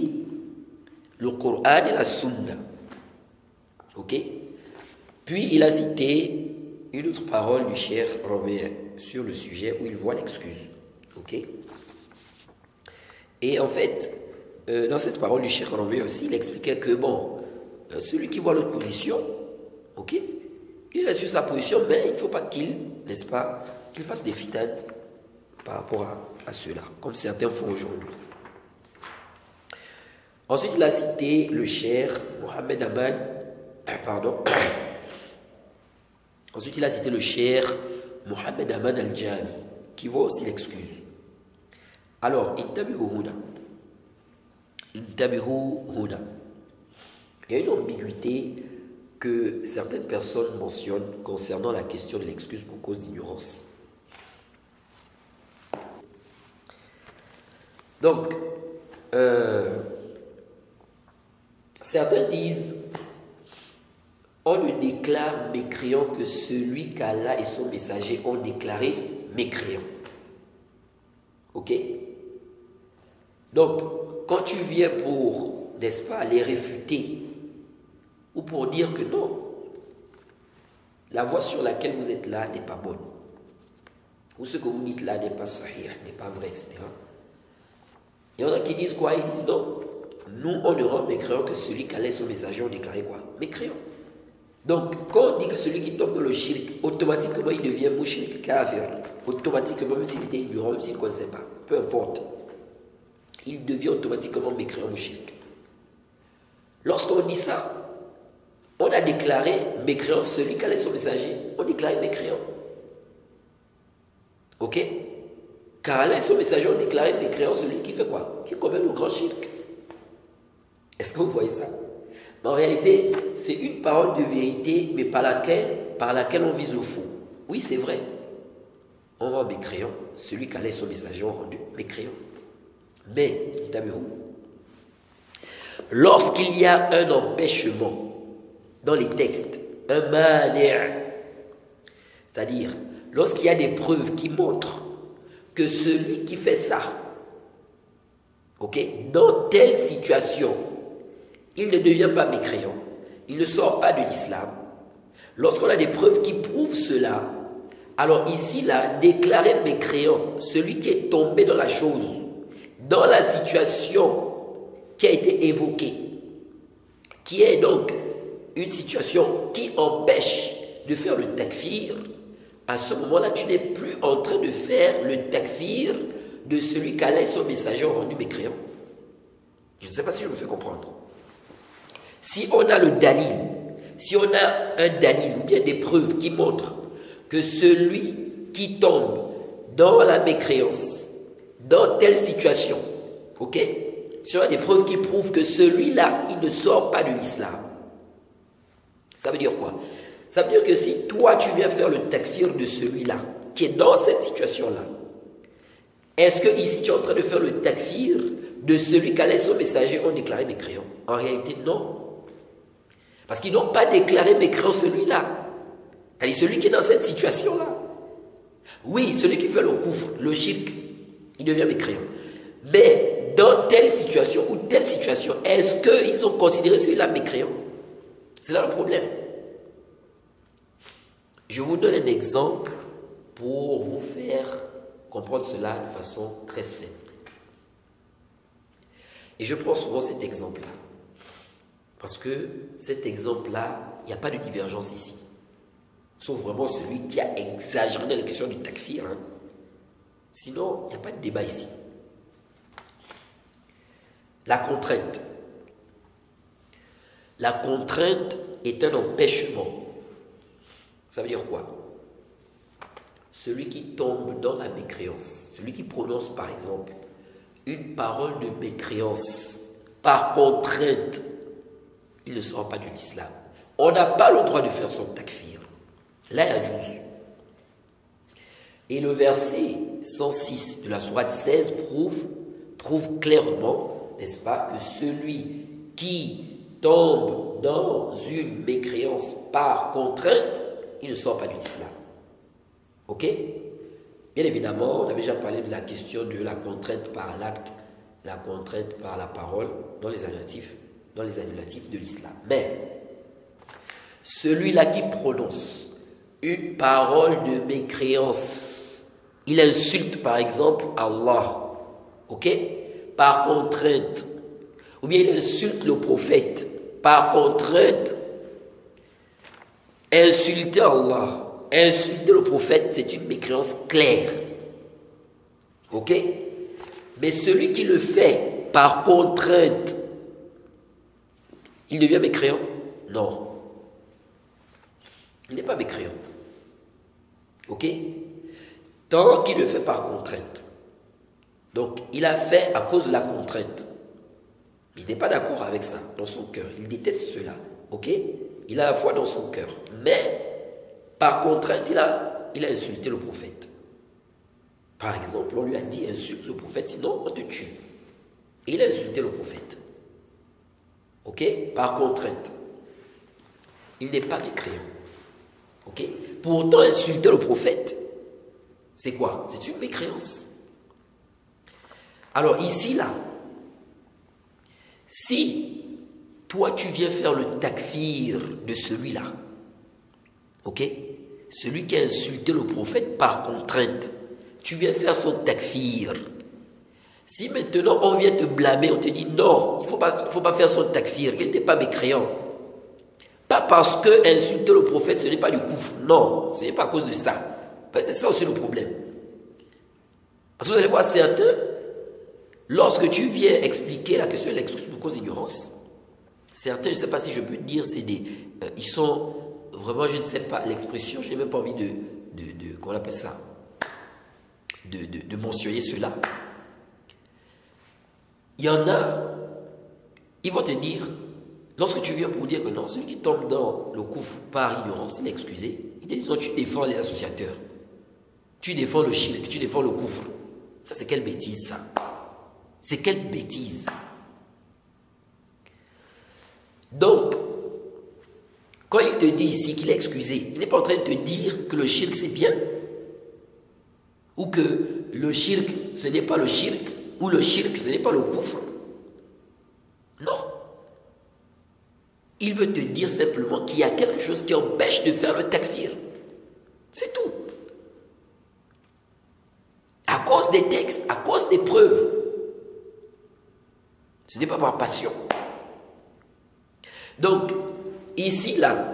le Coran et la Sunna. Ok? Puis il a cité une autre parole du Cheikh Rabi' sur le sujet où il voit l'excuse. Ok? Et en fait, dans cette parole du Cheikh Rabi' aussi, il expliquait que bon, celui qui voit l'autre position, ok, il reste sur sa position, mais il ne faut pas qu'il, n'est-ce pas, qu'il fasse des fitades par rapport à cela, comme certains font aujourd'hui. Ensuite, il a cité le Cheikh Mohamed Aman, pardon. Ensuite, il a cité le Cheikh Mohamed Aman Al-Jami, qui voit aussi l'excuse. Alors, intabihu huna. Il y a une ambiguïté que certaines personnes mentionnent concernant la question de l'excuse pour cause d'ignorance. Donc, certains disent, on ne déclare mécréant que celui qu'Allah et son messager ont déclaré mécréant. Ok? Donc, quand tu viens pour, n'est-ce pas, les réfuter, ou pour dire que non, la voie sur laquelle vous êtes là n'est pas bonne, ou ce que vous dites là n'est pas sahih, n'est pas vrai, etc. Il y en a qui disent quoi? Ils disent non, nous on ne rend mécréant que celui qu'Allah et son messager ont déclaré quoi? Mécréant. Donc, quand on dit que celui qui tombe dans le shirk, automatiquement il devient mushrik kafir. Automatiquement, même s'il était ignorant, même s'il ne connaissait pas, peu importe, il devient automatiquement mécréant mushrik. Lorsqu'on dit ça, on a déclaré mécréant celui qui allait son messager, on déclare mécréant. Ok? Car Allah et son messager ont déclaré mécréant celui qui fait quoi? Qui commet le grand shirk. Est-ce que vous voyez ça? Mais en réalité, c'est une parole de vérité, mais par laquelle on vise le faux. Oui, c'est vrai. On rend mécréant celui qu'Allah et son messager ont rendu mécréant. Mais, lorsqu'il y a un empêchement dans les textes, un mani', c'est-à-dire lorsqu'il y a des preuves qui montrent que celui qui fait ça, ok, dans telle situation, il ne devient pas mécréant, il ne sort pas de l'islam. Lorsqu'on a des preuves qui prouvent cela, alors ici, là, déclarer mécréant celui qui est tombé dans la chose, dans la situation qui a été évoquée, qui est donc une situation qui empêche de faire le takfir, à ce moment-là, tu n'es plus en train de faire le takfir de celui qu'Allah et son messager ont rendu mécréant. Je ne sais pas si je me fais comprendre. Si on a le dalil, si on a un dalil ou bien des preuves qui montrent que celui qui tombe dans la mécréance, dans telle situation, ok, si on a des preuves qui prouvent que celui-là, il ne sort pas de l'islam, ça veut dire quoi? Ça veut dire que si toi tu viens faire le takfir de celui-là, qui est dans cette situation-là, est-ce que ici tu es en train de faire le takfir de celui qu'Allah et son messager ont déclaré mécréant? En réalité, non. Parce qu'ils n'ont pas déclaré mécréant celui-là. C'est-à-dire celui qui est dans cette situation-là. Oui, celui qui fait le koufr, le shirk, il devient mécréant. Mais dans telle situation ou telle situation, est-ce qu'ils ont considéré celui-là mécréant? C'est là le problème. Je vous donne un exemple pour vous faire comprendre cela de façon très simple. Et je prends souvent cet exemple-là. Parce que cet exemple-là, il n'y a pas de divergence ici. Sauf vraiment celui qui a exagéré dans la question du takfir. Hein. Sinon, il n'y a pas de débat ici. La contrainte. La contrainte est un empêchement. Ça veut dire quoi? Celui qui tombe dans la mécréance, celui qui prononce par exemple une parole de mécréance par contrainte, il ne sort pas de l'islam. On n'a pas le droit de faire son takfir. Là, il y a Juz. Et le verset 106 de la sourate 16 prouve clairement, n'est-ce pas, que celui qui tombe dans une mécréance par contrainte, il ne sort pas de l'islam. Ok? Bien évidemment, on avait déjà parlé de la question de la contrainte par l'acte, la contrainte par la parole dans les annulatifs de l'islam. Mais celui-là qui prononce une parole de mécréance, il insulte par exemple Allah, ok? Par contrainte, ou bien il insulte le prophète par contrainte. Insulter Allah, insulter le prophète, c'est une mécréance claire. Ok? Mais celui qui le fait par contrainte, il devient mécréant? Non. Il n'est pas mécréant. Ok? Tant qu'il le fait par contrainte. Donc, il a fait à cause de la contrainte. Il n'est pas d'accord avec ça dans son cœur. Il déteste cela. Ok? Il a la foi dans son cœur. Mais, par contrainte, il a insulté le prophète. Par exemple, on lui a dit, insulte le prophète, sinon on te tue. Et il a insulté le prophète. Ok? Par contrainte. Il n'est pas mécréant. Ok? Pour autant, insulter le prophète, c'est quoi? C'est une mécréance. Alors ici, là, si toi, tu viens faire le takfir de celui-là, ok? Celui qui a insulté le prophète par contrainte, tu viens faire son takfir. Si maintenant on vient te blâmer, on te dit non, il ne faut pas faire son takfir, il n'est pas mécréant. Pas parce que insulter le prophète, ce n'est pas du koufr. Non, ce n'est pas à cause de ça. C'est ça aussi le problème. Parce que vous allez voir certains, lorsque tu viens expliquer la question de l'excuse de cause d'ignorance, certains, je ne sais pas si je peux dire, ils sont vraiment, je ne sais pas l'expression, je n'ai même pas envie comment on appelle ça, de mentionner cela. Il y en a, ils vont te dire, lorsque tu viens pour dire que non, celui qui tombe dans le koufr par ignorance, il est excusé, ils te disent non, tu défends les associateurs, tu défends le shirk, tu défends le koufr. Ça, c'est quelle bêtise, ça? C'est quelle bêtise? Donc, quand il te dit ici qu'il est excusé, il n'est pas en train de te dire que le shirk c'est bien, ou que le shirk ce n'est pas le shirk, ou le shirk ce n'est pas le koufr. Non. Il veut te dire simplement qu'il y a quelque chose qui empêche de faire le takfir. C'est tout. À cause des textes, à cause des preuves. Ce n'est pas par passion. Donc, ici, là,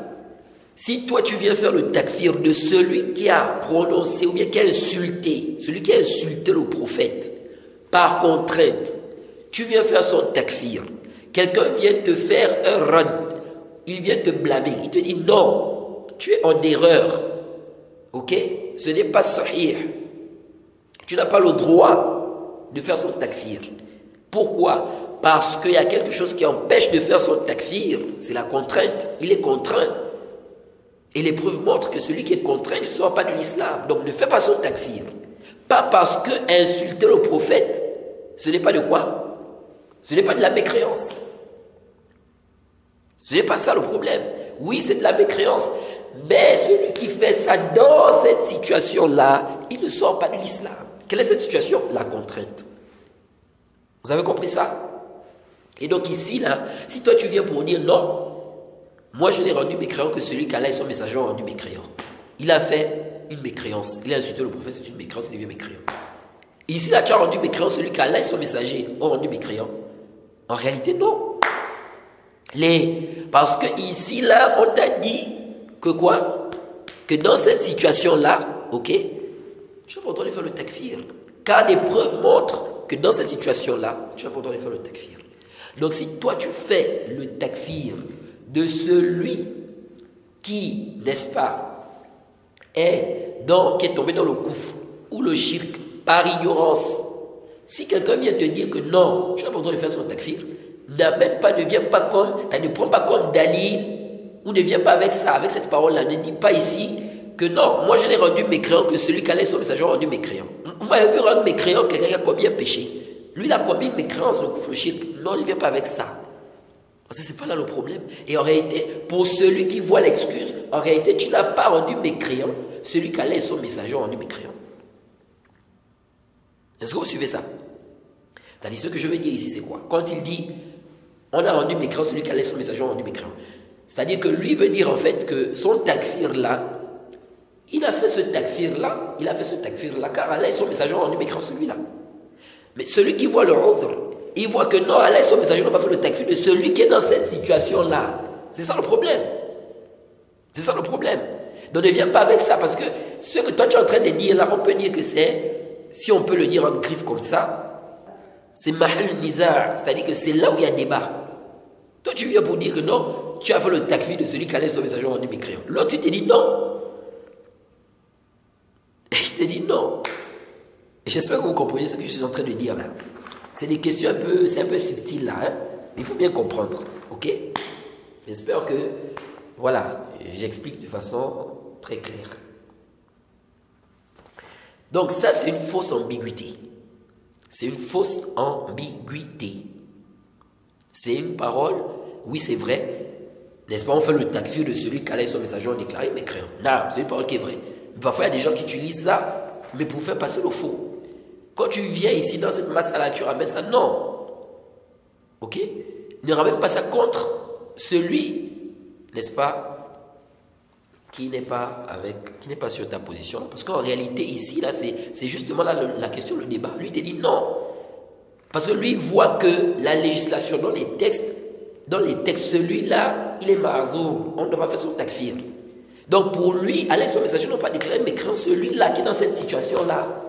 si toi tu viens faire le takfir de celui qui a prononcé ou bien qui a insulté, celui qui a insulté le prophète par contrainte, tu viens faire son takfir, quelqu'un vient te faire un rad, il vient te blâmer, il te dit non, tu es en erreur, ok, ce n'est pas sahih, tu n'as pas le droit de faire son takfir. Pourquoi? Parce qu'il y a quelque chose qui empêche de faire son takfir, c'est la contrainte, il est contraint. Et les preuves montrent que celui qui est contraint ne sort pas de l'islam. Donc ne fais pas son takfir. Pas parce que insulter le prophète, ce n'est pas de quoi? Ce n'est pas de la mécréance. Ce n'est pas ça le problème. Oui, c'est de la mécréance. Mais celui qui fait ça dans cette situation-là, il ne sort pas de l'islam. Quelle est cette situation? La contrainte. Vous avez compris ça? Et donc ici, là, si toi tu viens pour dire non, moi je l'ai rendu mécréant que celui qu'Allah et son messager ont rendu mécréant. Il a fait une mécréance. Il a insulté le prophète, c'est une mécréance, il devient mécréant. Et ici, là, tu as rendu mécréant celui qu'Allah et son messager ont rendu mécréant. En réalité, non. Parce que ici, là, on t'a dit que quoi? Que dans cette situation-là, ok, tu n'as pas le droit de faire le takfir. Car des preuves montrent que dans cette situation-là, tu n'as pas le droit de faire le takfir. Donc si toi tu fais le takfir de celui qui, n'est-ce pas, qui est tombé dans le koufr ou le shirk par ignorance, si quelqu'un vient te dire que non, tu n'as pas le droit de faire son takfir, ne prends pas comme dalil ou ne viens pas avec ça, avec cette parole-là, ne dis pas ici que non, moi je l'ai rendu mécréant que celui qui allait son messager rendu mécréant. Vous m'avez vu rendre mécréant quelqu'un qui a commis un péché. Lui, il a commis une mécréance, le koufr, le shirk. Non, ne viens pas avec ça. Parce que ce n'est pas là le problème. Et en réalité, pour celui qui voit l'excuse, en réalité, tu n'as pas rendu mécréant celui qui allait son messager rendu mécréant. Est-ce que vous suivez ça? C'est-à-dire, ce que je veux dire ici, c'est quoi? Quand il dit, on a rendu mécréant celui qui allait son messager rendu mécréant. C'est-à-dire que lui veut dire en fait que son takfir-là, il a fait ce takfir-là, car Allah et son messager ont rendu mécréant celui-là. Mais celui qui voit le ordre, il voit que non, Allah et son messager n'ont pas fait le takfir de celui qui est dans cette situation-là. C'est ça le problème. C'est ça le problème. Donc ne viens pas avec ça, parce que ce que toi tu es en train de dire là, on peut dire que c'est, si on peut le dire en griffe comme ça, c'est mahal nizar, c'est-à-dire que c'est là où il y a débat. Toi tu viens pour dire que non, tu as fait le takfir de celui qui Allah et son messager ont rendu mécréant. L'autre tu te dis non. Et je te dis non. J'espère que vous comprenez ce que je suis en train de dire là. C'est des questions c'est un peu subtil là, hein? Mais il faut bien comprendre, ok? J'espère que, voilà, j'explique de façon très claire. Donc ça, c'est une fausse ambiguïté. C'est une fausse ambiguïté. C'est une parole, oui c'est vrai, n'est-ce pas? On fait le takfir de celui qui allait son messager ont déclaré mécréant. Non, c'est une parole qui est vraie. Mais parfois, il y a des gens qui utilisent ça, mais pour faire passer le faux. Quand tu viens ici dans cette masse-là, tu ramènes ça, non. Ok? Ne ramène pas ça contre celui, n'est-ce pas, qui n'est pas sur ta position. Parce qu'en réalité, ici, là, c'est justement là la question, le débat. Lui, il te dit non. Parce que lui, il voit que la législation dans les textes, celui-là, il est marzour. On ne doit pas faire son takfir. Donc pour lui, Allah et son messager n'ont pas déclaré mécréant celui-là qui est dans cette situation-là.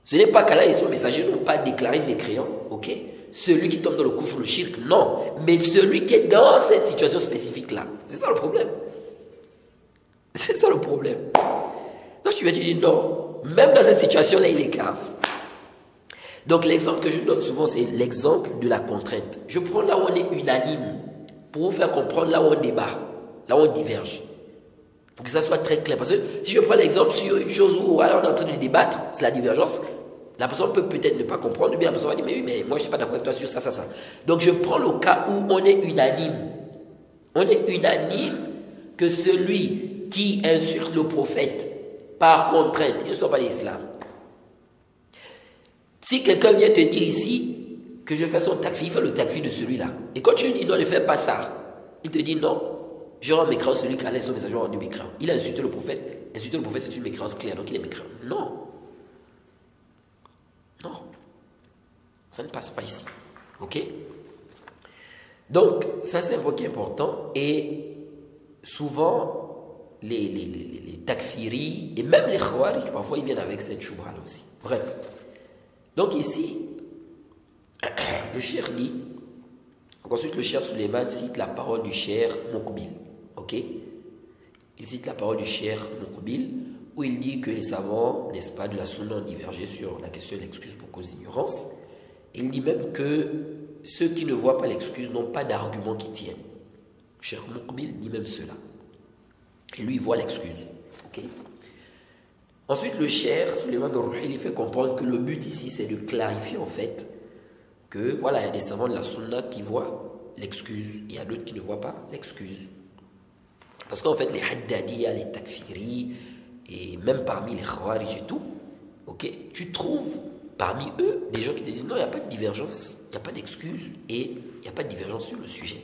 Ce n'est pas qu'Allah et son messager n'ont pas déclaré mécréant, ok? Celui qui tombe dans le koufr, le shirk, non. Mais celui qui est dans cette situation spécifique-là. C'est ça le problème. C'est ça le problème. Donc tu vas te dire non. Même dans cette situation-là, il est grave. Donc l'exemple que je donne souvent, c'est l'exemple de la contrainte. Je prends là où on est unanime, pour vous faire comprendre là où on débat, là où on diverge. Pour que ça soit très clair. Parce que si je prends l'exemple sur une chose où alors, on est en train de débattre, c'est la divergence, la personne peut peut-être ne pas comprendre, ou bien la personne va dire, mais oui, mais moi je ne suis pas d'accord avec toi sur ça, ça, ça. Donc je prends le cas où on est unanime. On est unanime que celui qui insulte le prophète par contrainte, il ne soit pas l'islam. Si quelqu'un vient te dire ici que je fais son takfir, il fait le takfir de celui-là. Et quand tu lui dis non, ne fais pas ça, il te dit non, je rends mécréant celui qui allait son messager rendu mécréant. Il a insulté le prophète. Insulter le prophète, c'est une mécréance claire, donc il est mécréant. Non. Non. Ça ne passe pas ici. Ok? Donc, ça c'est un point qui est important. Et souvent, les takfiris, et même les khawarij, parfois ils viennent avec cette choubha là aussi. Bref. Donc ici, le cheikh dit, ensuite le cheikh Suleiman cite la parole du cheikh Muqbil. Ok? Il cite la parole du cheikh Muqbil, où il dit que les savants, n'est-ce pas, de la sunna ont divergé sur la question de l'excuse pour cause d'ignorance. Il dit même que ceux qui ne voient pas l'excuse n'ont pas d'argument qui tiennent. Le cheikh Muqbil dit même cela. Et lui, il voit l'excuse. Ok? Ensuite, le cheikh Suleiman al-Ruhaili fait comprendre que le but ici, c'est de clarifier en fait que voilà, il y a des savants de la sunna qui voient l'excuse, et il y a d'autres qui ne voient pas l'excuse. Parce qu'en fait, les haddadiyya, les takfiri, et même parmi les khawarij et tout, ok, tu trouves parmi eux des gens qui te disent non, il n'y a pas de divergence, il n'y a pas d'excuse, et il n'y a pas de divergence sur le sujet.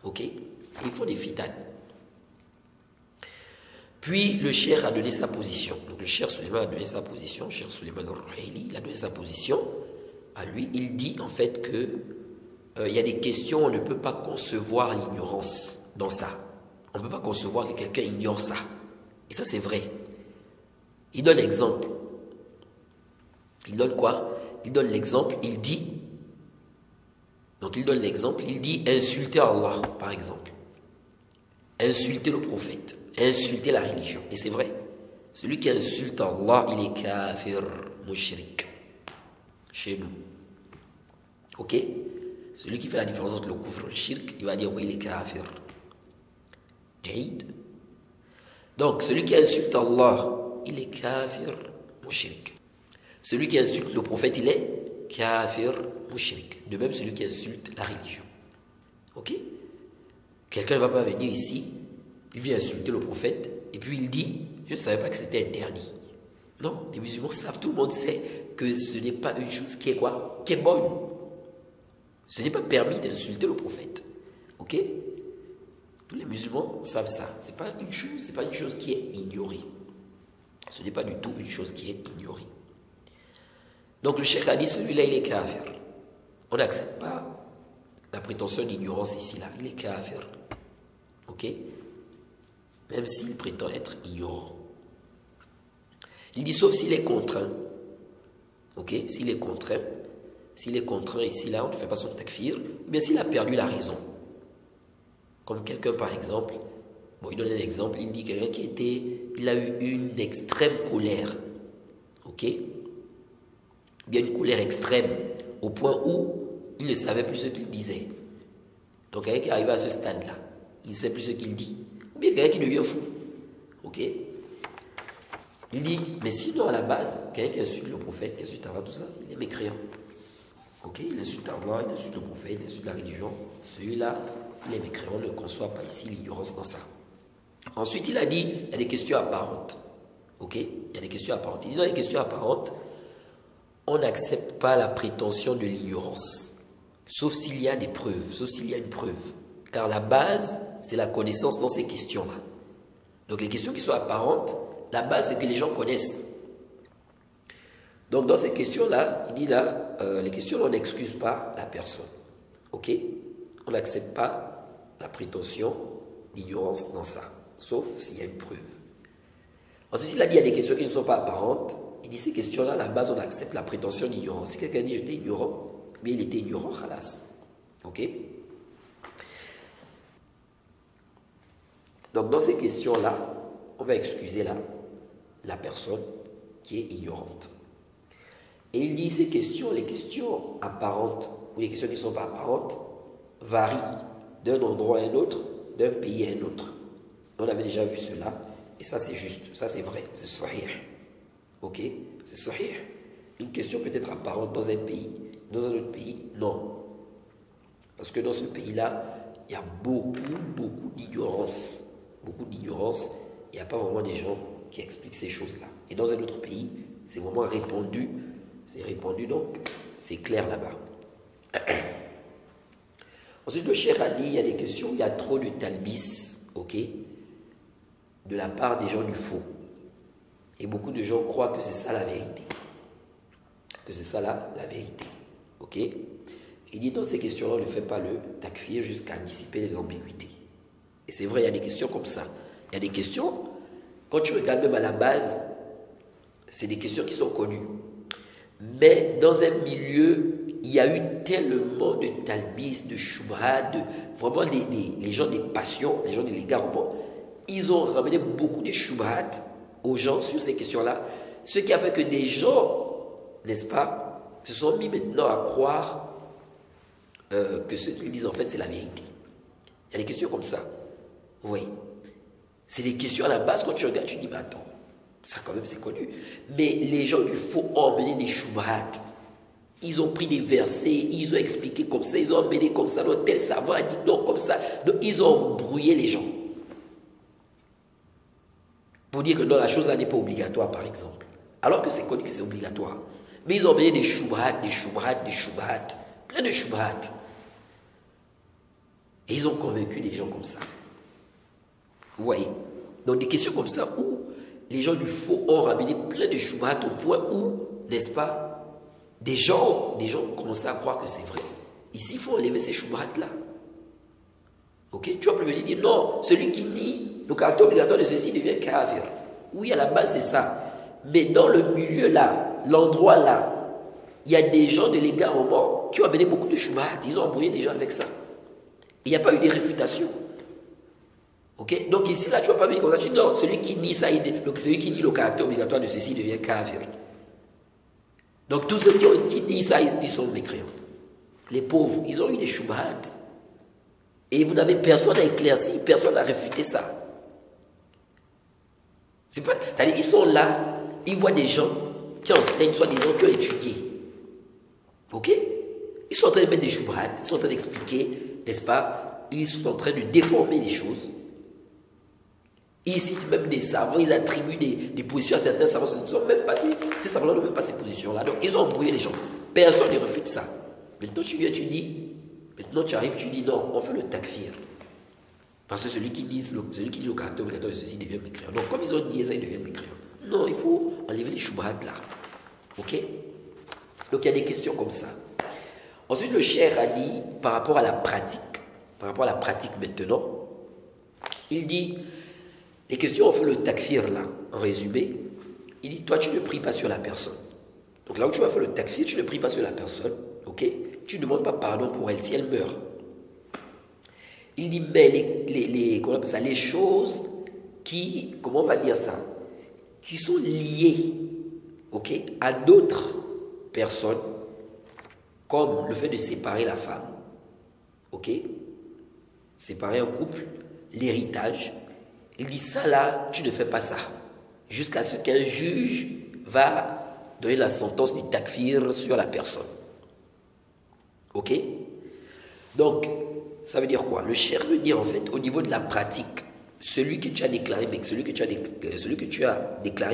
Ok? Et il faut des fitanes. Puis le cheikh a donné sa position. Donc le cheikh Suleiman a donné sa position, le cheikh Suleiman al-Ruhaili, il a donné sa position. À lui, il dit en fait que il y a des questions, on ne peut pas concevoir l'ignorance dans ça. On ne peut pas concevoir que quelqu'un ignore ça. Et ça, c'est vrai. Il donne l'exemple. Il donne quoi? Il donne l'exemple, il dit. Donc il donne l'exemple, il dit insulter Allah, par exemple. Insulter le prophète. Insulter la religion. Et c'est vrai. Celui qui insulte Allah, il est kafir, mushrik. Chez nous. Ok? Celui qui fait la différence entre le kufr et le shirk, il va dire oui, il est kafir. Jaïd. Donc, celui qui insulte Allah, il est kafir, mushrik. Celui qui insulte le prophète, il est kafir, mushrik. De même, celui qui insulte la religion. Ok? Quelqu'un ne va pas venir ici, il vient insulter le prophète, et puis il dit, je ne savais pas que c'était interdit. Non, les musulmans savent, tout le monde sait que ce n'est pas une chose qui est quoi? Qui est bonne. Ce n'est pas permis d'insulter le prophète. Ok? Tous les musulmans savent ça. Ce n'est pas une chose qui est ignorée. Ce n'est pas du tout une chose qui est ignorée. Donc le cheikh a dit, celui-là, il est kafir. On n'accepte pas la prétention d'ignorance ici, là. Il est kafir. Ok? Même s'il prétend être ignorant. Il dit, sauf s'il est contraint. Ok? S'il est contraint ici, là, on ne fait pas son takfir. Mais s'il a perdu la raison. Comme quelqu'un, par exemple, bon, il donne un exemple, il dit quelqu'un il a eu une extrême colère. Ok? Bien une colère extrême, au point où il ne savait plus ce qu'il disait. Donc quelqu'un qui arrive à ce stade-là, il ne sait plus ce qu'il dit. Ou bien quelqu'un qui devient fou. Ok? Il dit, mais sinon à la base, quelqu'un qui insulte le prophète, qui insulte Allah, tout ça, il est mécréant. Ok? Il insulte Allah, il insulte le prophète, il insulte la religion. Celui-là, il est mécréant, on ne conçoit pas ici l'ignorance dans ça. Ensuite, il a dit, il y a des questions apparentes. Ok? Il y a des questions apparentes. Il dit, dans les questions apparentes, on n'accepte pas la prétention de l'ignorance. Sauf s'il y a des preuves, sauf s'il y a une preuve. Car la base, c'est la connaissance dans ces questions-là. Donc les questions qui sont apparentes, la base, c'est que les gens connaissent. Donc dans ces questions-là, il dit là, les questions, on n'excuse pas la personne. Ok? On n'accepte pas la prétention d'ignorance dans ça. Sauf s'il y a une preuve. Ensuite, il a dit, il y a des questions qui ne sont pas apparentes. Il dit, ces questions-là, à la base, on accepte la prétention d'ignorance. Si quelqu'un dit, j'étais ignorant, mais il était ignorant, khalas. Ok? Donc, dans ces questions-là, on va excuser la personne qui est ignorante. Et il dit, ces questions, les questions apparentes, ou les questions qui ne sont pas apparentes, varient d'un endroit à un autre, d'un pays à un autre. On avait déjà vu cela, et ça c'est juste, ça c'est vrai, c'est sahih. Ok? C'est sahih. Une question peut être apparente dans un pays, dans un autre pays, non. Parce que dans ce pays-là, il y a beaucoup d'ignorance. Beaucoup d'ignorance, il n'y a pas vraiment des gens qui expliquent ces choses-là. Et dans un autre pays, c'est vraiment répandu, donc c'est clair là-bas. Ensuite, le cheikh a dit, il y a des questions, il y a trop de talbis, ok, de la part des gens du faux. Et beaucoup de gens croient que c'est ça la vérité. Que c'est ça la vérité. Ok? Il dit, dans ces questions-là, on ne fait pas le takfir jusqu'à dissiper les ambiguïtés. Et c'est vrai, il y a des questions comme ça. Il y a des questions, quand tu regardes même à la base, c'est des questions qui sont connues. Mais dans un milieu, il y a eu tellement de talbis, de shubha, vraiment les gens des passions, les gens de l'égarement, ils ont ramené beaucoup de shubhat aux gens sur ces questions-là, ce qui a fait que des gens, n'est-ce pas, se sont mis maintenant à croire que ce qu'ils disent en fait c'est la vérité. Il y a des questions comme ça. Oui. C'est des questions à la base, quand tu regardes, tu dis, mais attends, ça quand même c'est connu. Mais les gens du faux ont emmené des shubhat. Ils ont pris des versets, ils ont expliqué comme ça, ils ont emmené comme ça, donc tel savant a dit non comme ça. Donc ils ont brouillé les gens. Pour dire que non, la chose là n'est pas obligatoire, par exemple. Alors que c'est connu que c'est obligatoire. Mais ils ont emmené des shubhat, des shubhat, des shubhat, plein de shubhat. Et ils ont convaincu des gens comme ça. Vous voyez? Donc des questions comme ça où les gens du faux ont ramené plein de shubhat au point où, n'est-ce pas, des gens ont commencé à croire que c'est vrai. Ici, il faut enlever ces shubhat-là. Ok? Tu vas plus venir dire non, celui qui nie le caractère obligatoire de ceci devient kafir. Oui, à la base, c'est ça. Mais dans le milieu là, l'endroit là, il y a des gens de l'égarement qui ont amené beaucoup de shubhat. Ils ont embrouillé des gens avec ça. Il n'y a pas eu de réfutation. Ok? Donc ici, là, tu ne vas pas venir comme ça. Tu dis non, celui qui nie ça, celui qui nie le caractère obligatoire de ceci devient kafir. Donc tous ceux qui disent ça, ils sont mécréants. Les pauvres, ils ont eu des shubhat. Et vous n'avez personne à éclaircir, personne à réfuter ça. C'est-à-dire, ils sont là, ils voient des gens qui enseignent, soi-disant, qui ont étudié. Ok? Ils sont en train de mettre des shubhat, ils sont en train d'expliquer, n'est-ce pas? Ils sont en train de déformer les choses. Ils citent même des savants, ils attribuent des positions à certains savants. Ces savants-là n'ont même pas ces positions-là. Donc, ils ont embrouillé les gens. Personne ne refute ça. Maintenant, tu viens, tu dis, maintenant tu arrives, tu dis non, on fait le takfir. Parce que celui qui dit le caractère obligatoire de ceci devient mécréant. Donc, comme ils ont dit ça, ils deviennent mécréants. Non, il faut enlever les shubhat là. Ok? Donc, il y a des questions comme ça. Ensuite, le cheikh a dit, par rapport à la pratique maintenant, il dit, les questions, on fait le takfir là, en résumé. Il dit, toi, tu ne pries pas sur la personne. Donc là où tu vas faire le takfir, tu ne pries pas sur la personne, ok? Tu ne demandes pas pardon pour elle si elle meurt. Il dit, mais comment on appelle ça, les choses qui, comment on va dire ça, qui sont liées, ok, à d'autres personnes, comme le fait de séparer la femme, ok? Séparer un couple, l'héritage. Il dit ça là, tu ne fais pas ça. Jusqu'à ce qu'un juge va donner la sentence du takfir sur la personne. Ok? Donc, ça veut dire quoi? Le cheikh veut dire en fait, au niveau de la pratique, celui que tu as déclaré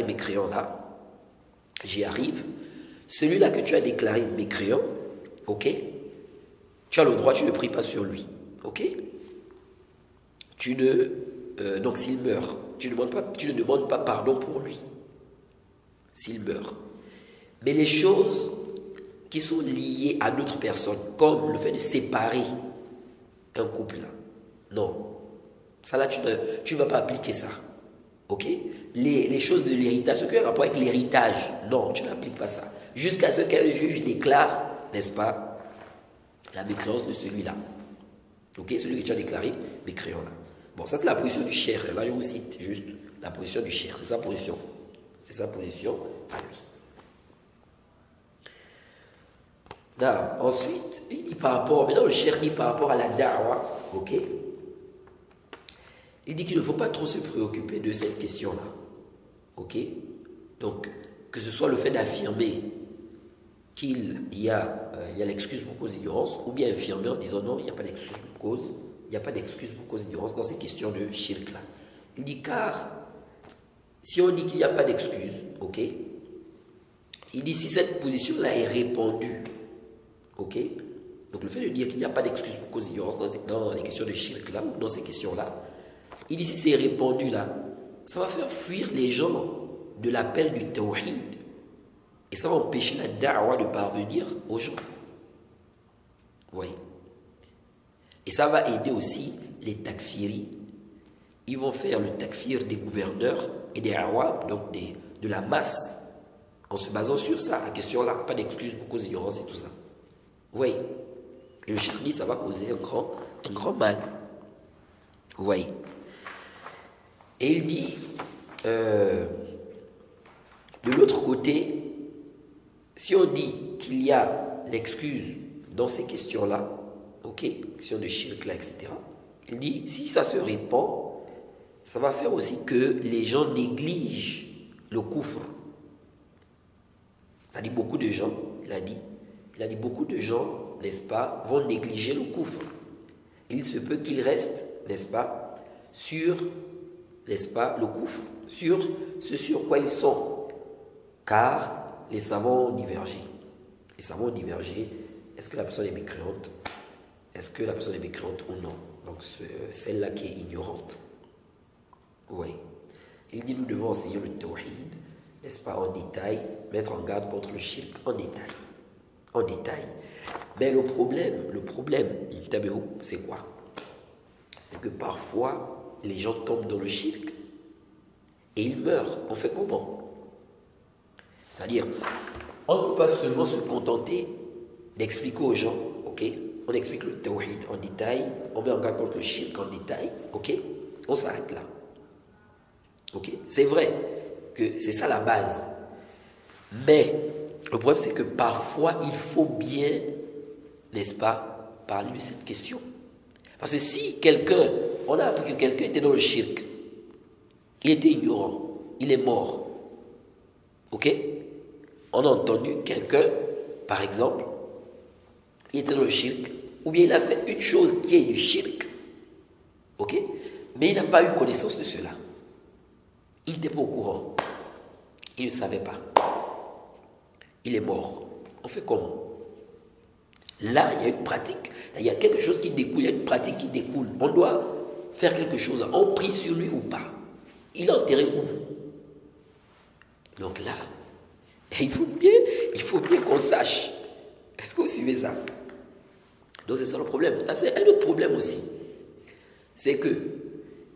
mécréant là, j'y arrive. Celui-là que tu as déclaré mécréant, ok? Tu as le droit, tu ne pries pas sur lui. Ok? Donc s'il meurt, tu ne demandes pas pardon pour lui. S'il meurt. Mais les choses qui sont liées à d'autres personnes, comme le fait de séparer un couple là, non. Ça là, tu ne vas pas appliquer ça. Ok? Les choses de l'héritage, ce qui a un rapport avec l'héritage, non, tu n'appliques pas ça. Jusqu'à ce qu'un juge déclare, n'est-ce pas, la mécréance de celui-là. Ok? Celui que tu as déclaré mécréant là. Bon, ça c'est la position du cheikh. Là, je vous cite juste la position du cheikh. C'est sa position. C'est sa position à lui. Là, ensuite, il dit par rapport, maintenant le cheikh dit par rapport à la da'wa, ok? Il dit qu'il ne faut pas trop se préoccuper de cette question-là. Ok? Donc, que ce soit le fait d'affirmer qu'il y a l'excuse pour cause d'ignorance, ou bien affirmer en disant non, il n'y a pas d'excuse pour cause. Il n'y a pas d'excuse pour cause d'ignorance dans ces questions de shirk là. Il dit car si on dit qu'il n'y a pas d'excuse, ok, il dit si cette position là est répandue, ok, donc le fait de dire qu'il n'y a pas d'excuse pour cause d'ignorance dans les questions de shirk là, ou dans ces questions là, il dit si c'est répandu là, ça va faire fuir les gens de l'appel du tawhid et ça va empêcher la da'wa de parvenir aux gens. Vous voyez? Et ça va aider aussi les takfiris. Ils vont faire le takfir des gouverneurs et des awam, donc de la masse, En se basant sur ça, la question-là, pas d'excuse pour cause d'ignorance et tout ça. Vous voyez? Le shirk dit ça va causer un grand mal. Vous voyez? Et il dit, de l'autre côté, si on dit qu'il y a l'excuse dans ces questions-là, ok, question de shirk là, etc., il dit, si ça se répand, ça va faire aussi que les gens négligent le kufr. Ça dit beaucoup de gens, il a dit beaucoup de gens, n'est-ce pas, vont négliger le kufr. Il se peut qu'ils restent, n'est-ce pas, sur, n'est-ce pas, le kufr, sur ce sur quoi ils sont. Car les savants ont divergé. Les savants ont divergé. Est-ce que la personne est mécréante? Est-ce que la personne est mécréante ou non? Donc celle-là qui est ignorante. Vous voyez? Il dit nous devons enseigner le tawhid, n'est-ce pas, en détail, mettre en garde contre le shirk en détail. En détail. Mais le problème, c'est quoi? C'est que parfois, les gens tombent dans le shirk et ils meurent. On fait comment? C'est-à-dire, on ne peut pas seulement se contenter d'expliquer aux gens, ok? On explique le tawhid en détail, on met en garde contre le shirk en détail, ok? On s'arrête là. Ok? C'est vrai que c'est ça la base. Mais le problème, c'est que parfois, il faut bien, n'est-ce pas, parler de cette question. Parce que si quelqu'un, on a appris que quelqu'un était dans le shirk, il était ignorant, il est mort. Ok? On a entendu quelqu'un, par exemple, il était dans le shirk, ou bien il a fait une chose qui est du shirk, ok? Mais il n'a pas eu connaissance de cela. Il n'était pas au courant. Il ne savait pas. Il est mort. On fait comment? Là, il y a une pratique. Il y a quelque chose qui découle. Il y a une pratique qui découle. On doit faire quelque chose. On prie sur lui ou pas. Il est enterré où? Donc là, il faut bien qu'on sache. Est-ce que vous suivez ça? Donc c'est ça le problème. Ça, c'est un autre problème aussi. C'est que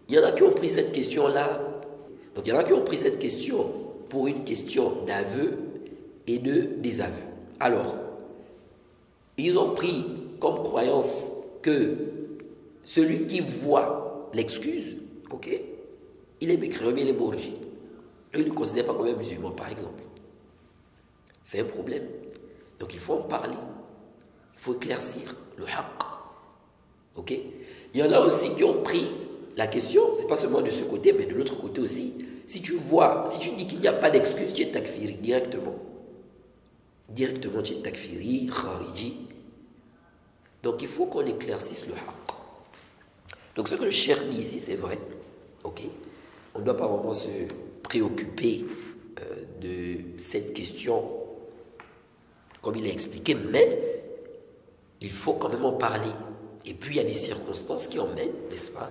il y en a qui ont pris cette question-là. Donc il y en a qui ont pris cette question pour une question d'aveu et de désaveu. Alors, ils ont pris comme croyance que celui qui voit l'excuse, ok, il est mécréant, il est bourgi. Eux, ils ne le considèrent pas comme un musulman, par exemple. C'est un problème. Donc il faut en parler. Il faut éclaircir le haqq. Ok? Il y en a aussi qui ont pris la question, c'est pas seulement de ce côté, mais de l'autre côté aussi. Si tu dis qu'il n'y a pas d'excuse, tu es takfiri directement. Directement, tu es takfiri, khariji. Donc il faut qu'on éclaircisse le haqq. Donc ce que le cheikh dit ici, c'est vrai. Ok? On ne doit pas vraiment se préoccuper de cette question comme il a expliqué, mais il faut quand même en parler. Et puis il y a des circonstances qui emmènent, n'est-ce pas,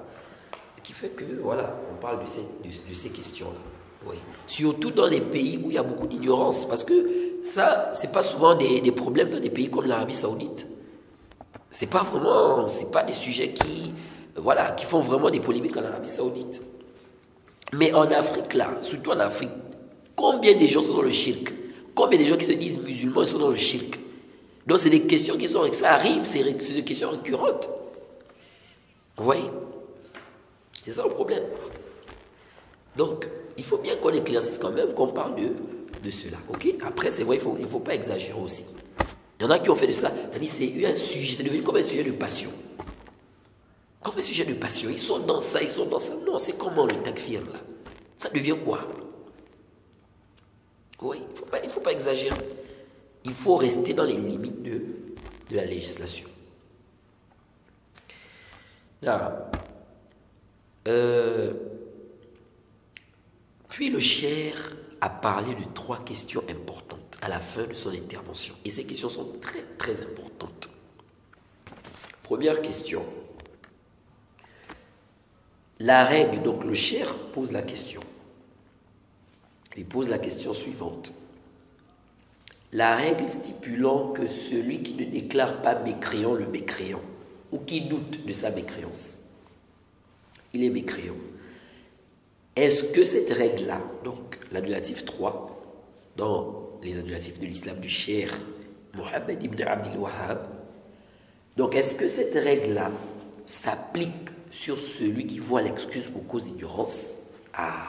qui fait que, voilà, on parle de ces questions-là. Oui. Surtout dans les pays où il y a beaucoup d'ignorance, parce que ça, c'est pas souvent des problèmes dans des pays comme l'Arabie Saoudite. C'est pas des sujets qui font vraiment des polémiques en Arabie Saoudite. Mais en Afrique, là, surtout en Afrique, combien de gens sont dans le shirk? Combien de gens qui se disent musulmans sont dans le shirk? Donc c'est des questions qui sont, ça arrive, c'est des questions récurrentes. Vous voyez? C'est ça le problème. Donc, il faut bien qu'on éclaircisse quand même, qu'on parle de cela. Ok? Après, c'est vrai, il ne faut pas exagérer aussi. Il y en a qui ont fait de ça, c'est-à-dire c'est un sujet, c'est devenu comme un sujet de passion. Comme un sujet de passion. Ils sont dans ça, ils sont dans ça. Non, c'est comment le takfir là? Ça devient quoi? Oui, il ne faut pas exagérer. Il faut rester dans les limites de la législation. Là. Puis le cheikh a parlé de 3 questions importantes à la fin de son intervention. Et ces questions sont très très importantes. Première question. La règle, donc le cheikh pose la question. Il pose la question suivante. La règle stipulant que celui qui ne déclare pas mécréant le mécréant, ou qui doute de sa mécréance, il est mécréant. Est-ce que cette règle-là, donc l'annulatif 3, dans les adjectifs de l'islam du Cheikh Mohammed ibn Abdel Wahhab. Donc, est-ce que cette règle-là s'applique sur celui qui voit l'excuse pour cause d'ignorance? Ah,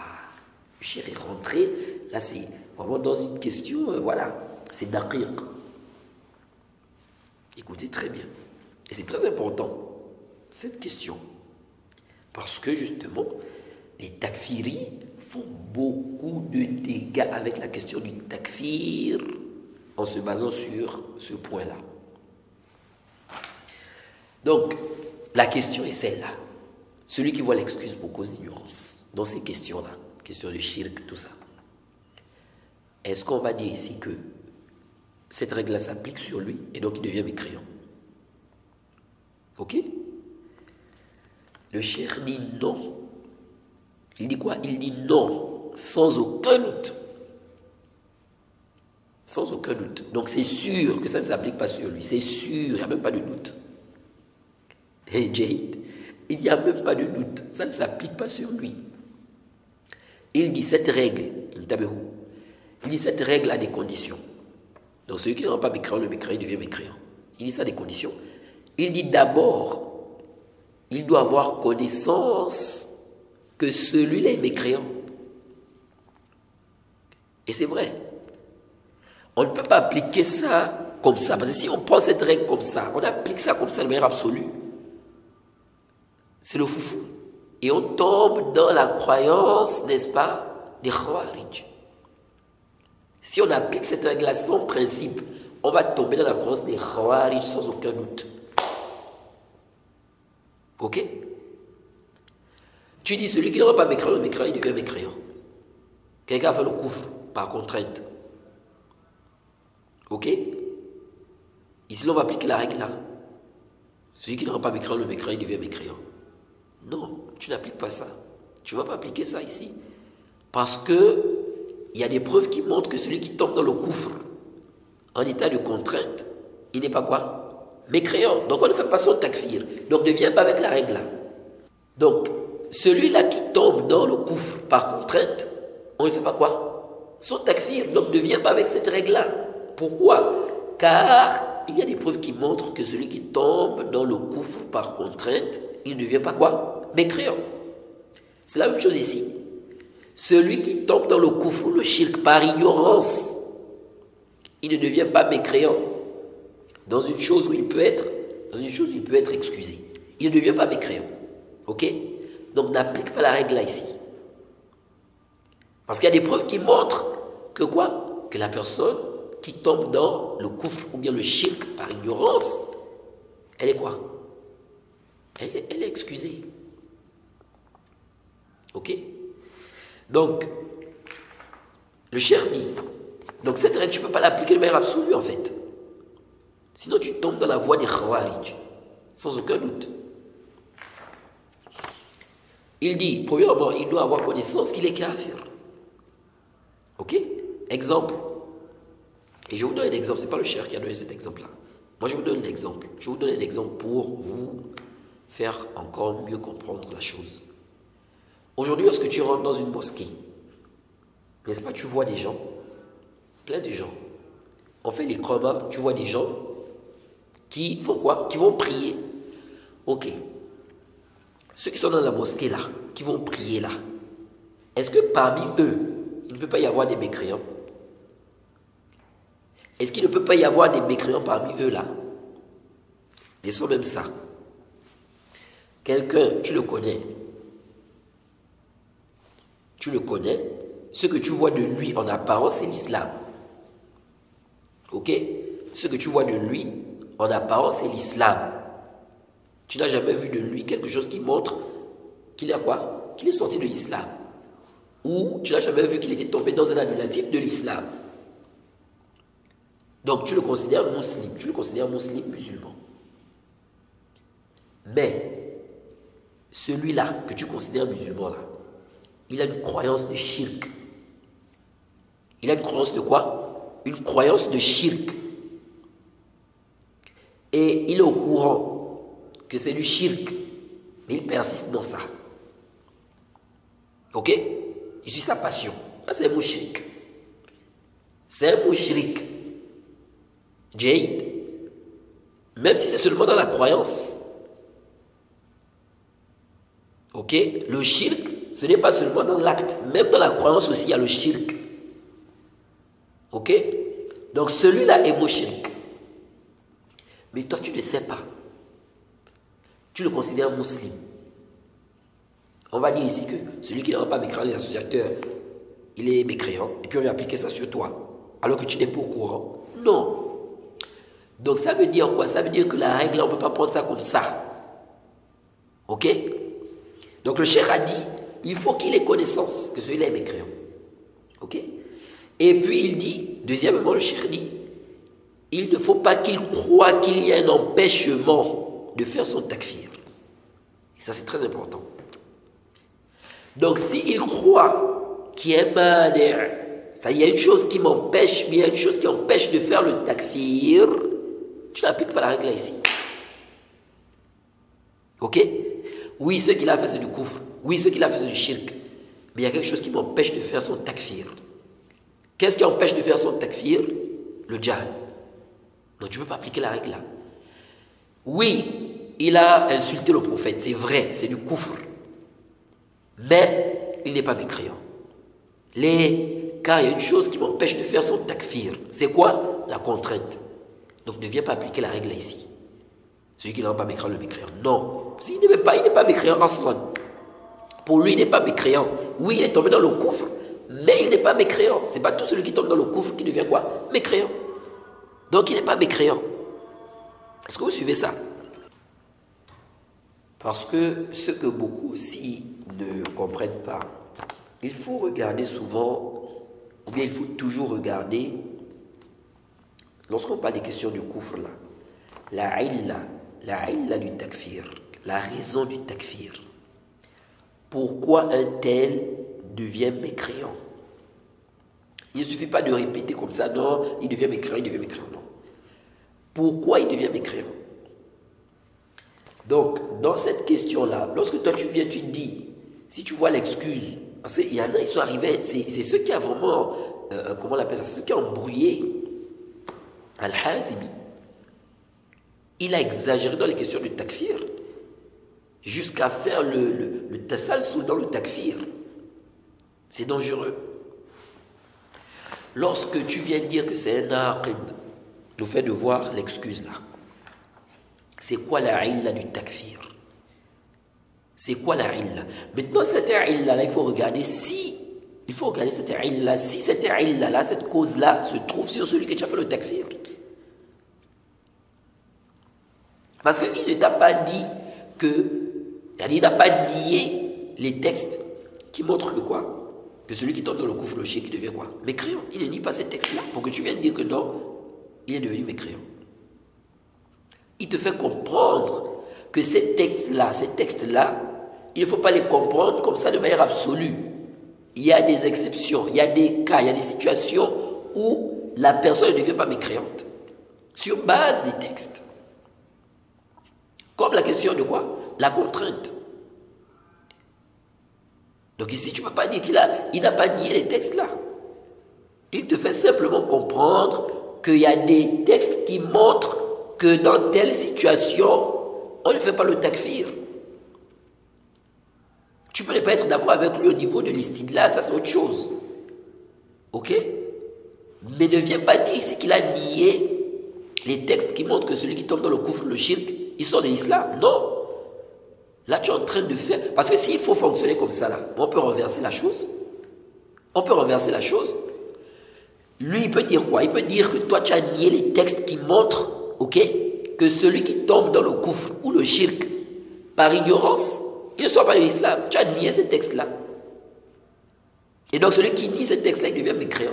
le Cheikh est rentré. Là, c'est vraiment dans une question, voilà, c'est daqiq. Écoutez très bien. Et c'est très important, cette question. Parce que, justement, les takfiris font beaucoup de dégâts avec la question du takfir en se basant sur ce point-là. Donc, la question est celle-là. Celui qui voit l'excuse pour cause d'ignorance, dans ces questions-là, question de shirk, tout ça, est-ce qu'on va dire ici que cette règle-là s'applique sur lui et donc il devient mécréant? Ok? Le cheikh dit non. Il dit quoi? Il dit non, sans aucun doute. Sans aucun doute. Donc c'est sûr que ça ne s'applique pas sur lui. C'est sûr, il n'y a même pas de doute. Et Jahid, il n'y a même pas de doute. Ça ne s'applique pas sur lui. Il dit cette règle, il dit cette règle a des conditions. Donc celui qui ne rend pas mécréant, le mécréant devient mécréant. Il dit ça a des conditions. Il dit d'abord, il doit avoir connaissance que celui-là est mécréant. Et c'est vrai. On ne peut pas appliquer ça comme ça. Parce que si on prend cette règle comme ça, on applique ça comme ça de manière absolue, c'est le foufou. Et on tombe dans la croyance, n'est-ce pas, des Khawarij. Si on applique cette règle-là sans principe, on va tomber dans la croyance des Khawarij sans aucun doute. Ok? Tu dis celui qui ne rend pas mécréant, le mécréant, il devient mécréant. Quelqu'un a fait le coufre par contrainte. Ok? Ici, on va appliquer la règle là. Celui qui ne rend pas mécréant, le mécréant, il devient mécréant. Non, tu n'appliques pas ça. Tu ne vas pas appliquer ça ici. Parce que il y a des preuves qui montrent que celui qui tombe dans le coufre en état de contrainte, il n'est pas quoi? Mécréant. Donc on ne fait pas son takfir. Donc ne viens pas avec la règle là. Donc, celui-là qui tombe dans le coufre par contrainte, on ne fait pas quoi? Son takfir. Donc ne viens pas avec cette règle-là. Pourquoi? Car il y a des preuves qui montrent que celui qui tombe dans le coufre par contrainte, il ne devient pas quoi? Mécréant. C'est la même chose ici. Celui qui tombe dans le coufre, le shirk, par ignorance, il ne devient pas mécréant. Dans une chose où il peut être, excusé. Il ne devient pas mécréant. Ok? Donc n'applique pas la règle là ici. Parce qu'il y a des preuves qui montrent que quoi? Que la personne qui tombe dans le coufre ou bien le shirk par ignorance, elle est quoi? Elle est excusée. Ok? Donc, le cheikh dit, donc cette règle, tu ne peux pas l'appliquer de manière absolue en fait. Sinon tu tombes dans la voie des Khawarij, sans aucun doute. Il dit, premièrement, il doit avoir connaissance qu'il est kafir. Ok? Exemple. Et je vous donne un exemple, ce n'est pas le cheikh qui a donné cet exemple-là. Moi je vous donne l'exemple. Je vous donne un exemple pour vous faire encore mieux comprendre la chose. Aujourd'hui, lorsque tu rentres dans une mosquée, n'est-ce pas, tu vois des gens, plein de gens. On fait les khoma, tu vois des gens qui font quoi? Qui vont prier. Ok. Ceux qui sont dans la mosquée là, qui vont prier là, est-ce que parmi eux, il ne peut pas y avoir des mécréants? Est-ce qu'il ne peut pas y avoir des mécréants parmi eux là? Laissons même ça. Quelqu'un, tu le connais. Tu le connais. Ce que tu vois de lui en apparence, c'est l'islam. Ok? Ce que tu vois de lui en apparence, c'est l'islam. Tu n'as jamais vu de lui quelque chose qui montre qu'il a quoi? Qu'il est sorti de l'islam. Ou tu n'as jamais vu qu'il était tombé dans un annulatif de l'islam. Donc tu le considères musulman. Tu le considères musulman, musulman. Mais celui-là que tu considères musulman là, il a une croyance de shirk. Il a une croyance de quoi? Une croyance de shirk. Et il est au courant que c'est du shirk. Mais il persiste dans ça. Ok? Il suit sa passion. Ça, c'est un mouchrik. c'est un mushrik. Jade, même si c'est seulement dans la croyance. Ok? Le shirk, ce n'est pas seulement dans l'acte, même dans la croyance aussi, il y a le shirk. Ok? Donc celui-là est mushrik. Mais toi, tu ne sais pas. Tu le considères musulman. On va dire ici que celui qui n'a pas mécréant, les associateurs, il est mécréant, et puis on va appliquer ça sur toi, alors que tu n'es pas au courant. Non. Donc ça veut dire quoi? Ça veut dire que la règle, on ne peut pas prendre ça comme ça. Ok? Donc le cheikh a dit, il faut qu'il ait connaissance que celui-là est mécréant. Ok? Et puis il dit, deuxièmement, le cheikh dit, il ne faut pas qu'il croie qu'il y a un empêchement de faire son takfir. Et ça c'est très important. Donc s'il croit qu'il y a un mader, ça il y a une chose qui m'empêche, mais il y a une chose qui empêche de faire le takfir, tu n'appliques pas la règle là ici. Ok? Oui, ce qu'il a fait c'est du kufr. Oui, ce qu'il a fait c'est du shirk. Mais il y a quelque chose qui m'empêche de faire son takfir. Qu'est-ce qui empêche de faire son takfir? Le jahl. Donc tu ne peux pas appliquer la règle là. Oui, il a insulté le prophète, c'est vrai, c'est du kufr. Mais il n'est pas mécréant. Car il y a une chose qui m'empêche de faire son takfir. C'est quoi? La contrainte. Donc ne viens pas appliquer la règle là ici. Celui qui n'a pas mécréant, le mécréant. Non. Il n'est pas mécréant en soi. Pour lui, il n'est pas mécréant. Oui, il est tombé dans le kufr, mais il n'est pas mécréant. Ce n'est pas tout celui qui tombe dans le kufr qui devient quoi? Mécréant. Donc il n'est pas mécréant. Est-ce que vous suivez ça? Parce que ce que beaucoup aussi ne comprennent pas, il faut regarder souvent, ou bien il faut toujours regarder, lorsqu'on parle des questions du kufr là, la illa du takfir, la raison du takfir. Pourquoi un tel devient mécréant? Il ne suffit pas de répéter comme ça, non, il devient mécréant, non. Pourquoi il devient mécréant? Donc, dans cette question-là, lorsque toi tu viens, tu dis, si tu vois l'excuse, parce qu'il y en a, ils sont arrivés, c'est ceux qui a vraiment, comment on appelle ça, c'est ceux qui ont embrouillé Al-Hazibi. Il a exagéré dans les questions du takfir, jusqu'à faire le tasalsul dans le takfir. C'est dangereux. Lorsque tu viens dire que c'est un aqid, le fait de voir l'excuse là, c'est quoi la illa du takfir? C'est quoi la illa? Maintenant, cette illa là, il faut regarder si cette illa, si cette illa là, cette cause là, se trouve sur celui qui a fait le takfir. Parce qu'il ne t'a pas dit il n'a pas nié les textes qui montrent que quoi? Que celui qui tombe dans le kufr, le shirk, devient quoi? Mécréant. Il ne nie pas ces textes-là pour que tu viennes dire que non, il est devenu mécréant. Il te fait comprendre que ces textes-là, il ne faut pas les comprendre comme ça de manière absolue. Il y a des exceptions, il y a des cas, il y a des situations où la personne ne devient pas mécréante. Sur base des textes. Comme la question de quoi? La contrainte. Donc ici, tu ne peux pas dire qu'il n'a pas nié les textes là. Il te fait simplement comprendre qu'il y a des textes qui montrent que dans telle situation, on ne fait pas le takfir. Tu peux ne pas être d'accord avec lui au niveau de l'istidlal, ça c'est autre chose. Ok? Mais ne viens pas dire ici qu'il a nié les textes qui montrent que celui qui tombe dans le kufr, le shirk, il sort de l'islam. Non. Là, tu es en train de faire... Parce que s'il faut fonctionner comme ça, là, on peut renverser la chose. Lui, il peut dire quoi? Il peut dire que toi, tu as nié les textes qui montrent, ok, que celui qui tombe dans le kufr ou le shirk, par ignorance, il ne sort pas de l'islam. Tu as nié ces textes-là. Et donc, celui qui nie ces textes-là, il devient mécréant.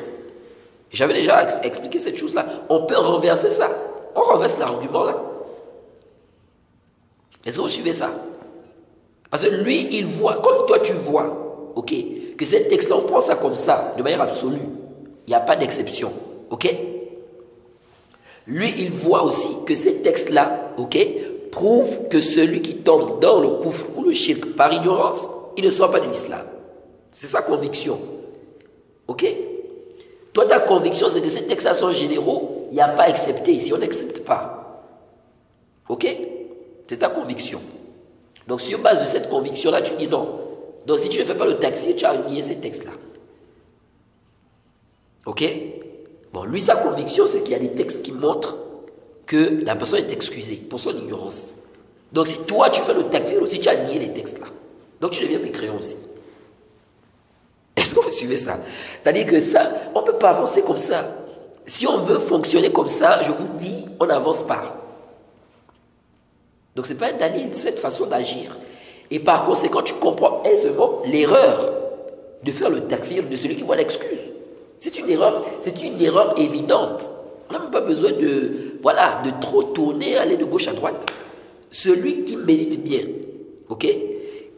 J'avais déjà expliqué cette chose-là. On peut renverser ça. On renverse l'argument, là. Est-ce que vous suivez ça? Parce que lui, il voit, comme toi tu vois, ok, que ces textes-là, on prend ça comme ça, de manière absolue. Il n'y a pas d'exception, ok? Lui, il voit aussi que ces textes-là, ok, prouvent que celui qui tombe dans le kufr ou le shirk par ignorance, il ne sort pas de l'islam. C'est sa conviction, ok? Toi, ta conviction, c'est que ces textes-là sont généraux, il n'y a pas accepté ici, on n'accepte pas. Ok? C'est ta conviction. Donc, sur base de cette conviction-là, tu dis non. Donc, si tu ne fais pas le takfir, tu as nié ces textes-là. Ok? Bon, lui, sa conviction, c'est qu'il y a des textes qui montrent que la personne est excusée pour son ignorance. Donc, si toi, tu fais le takfir aussi, tu as nié les textes-là. Donc, tu deviens mécréant aussi. Est-ce que vous suivez ça? C'est-à-dire que ça, on ne peut pas avancer comme ça. Si on veut fonctionner comme ça, je vous dis, on n'avance pas. Donc, ce n'est pas un dalil, cette façon d'agir. Et par conséquent, tu comprends aisément l'erreur de faire le takfir de celui qui voit l'excuse. C'est une erreur évidente. On n'a même pas besoin de trop tourner, aller de gauche à droite. Celui qui médite bien, ok,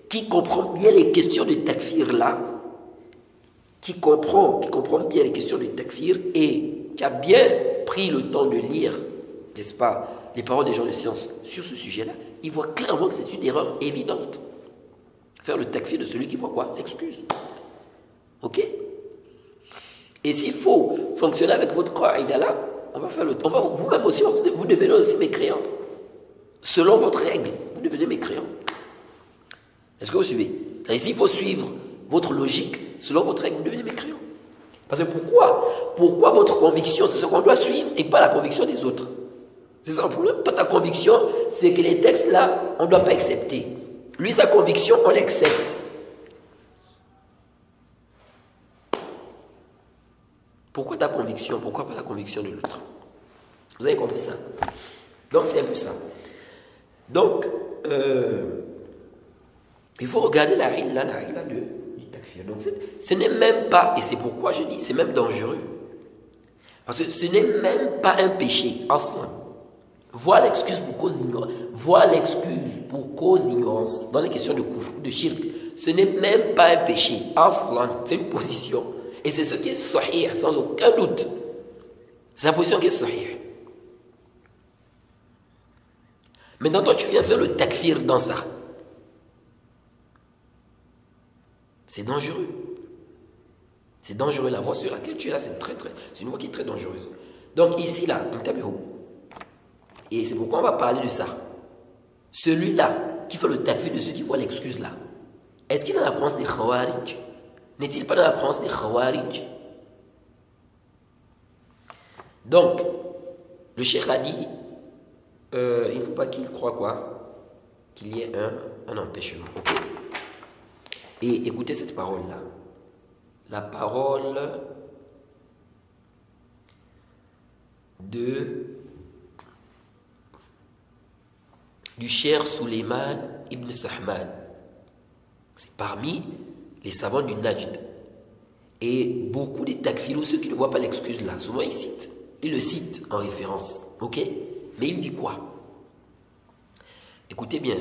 qui comprend bien les questions de takfir là, qui comprend bien les questions de takfir et qui a bien pris le temps de lire, n'est-ce pas, les paroles des gens de science sur ce sujet-là, il voit clairement que c'est une erreur évidente. Faire le takfir de celui qui voit quoi? L'excuse. Ok? Et s'il faut fonctionner avec votre qaïda là, on va faire le temps. Vous-même aussi, vous devenez aussi mécréant. Selon votre règle, vous devenez mécréant. Est-ce que vous suivez? Et s'il faut suivre votre logique, selon votre règle, vous devenez mécréant. Parce que pourquoi votre conviction, c'est ce qu'on doit suivre et pas la conviction des autres? C'est ça le problème. Toi, ta conviction, c'est que les textes là, on ne doit pas accepter. Lui, sa conviction, on l'accepte. Pourquoi ta conviction? Pourquoi pas la conviction de l'autre? Vous avez compris ça? Donc, c'est un peu ça. Donc, il faut regarder la règle du takfir. Donc, ce n'est même pas, et c'est pourquoi je dis, c'est même dangereux. Parce que ce n'est même pas un péché, aslan. Voir l'excuse pour cause d'ignorance. Voir l'excuse pour cause d'ignorance dans les questions de kufr, de shirk. Ce n'est même pas un péché, aslan. C'est une position. Et c'est ce qui est sahih, sans aucun doute. C'est la position qui est sahih. Maintenant, toi, tu viens faire le takfir dans ça. C'est dangereux. C'est dangereux. La voie sur laquelle tu es là, c'est une voie qui est très dangereuse. Donc ici, là, et c'est pourquoi on va parler de ça. Celui-là qui fait le takfir de ceux qui voient l'excuse là, est-ce qu'il est dans la croyance des Khawarij? N'est-il pas dans la croyance des Khawarij? Donc, le cheikh a dit, il ne faut pas qu'il croie quoi? Qu'il y ait un empêchement. Okay? Et écoutez cette parole-là. La parole du cheikh Suleiman ibn Sahman. C'est parmi les savants du Najd. Et beaucoup des takfiros, ceux qui ne voient pas l'excuse là, souvent ils le citent en référence. Ok? Mais il dit quoi? Écoutez bien.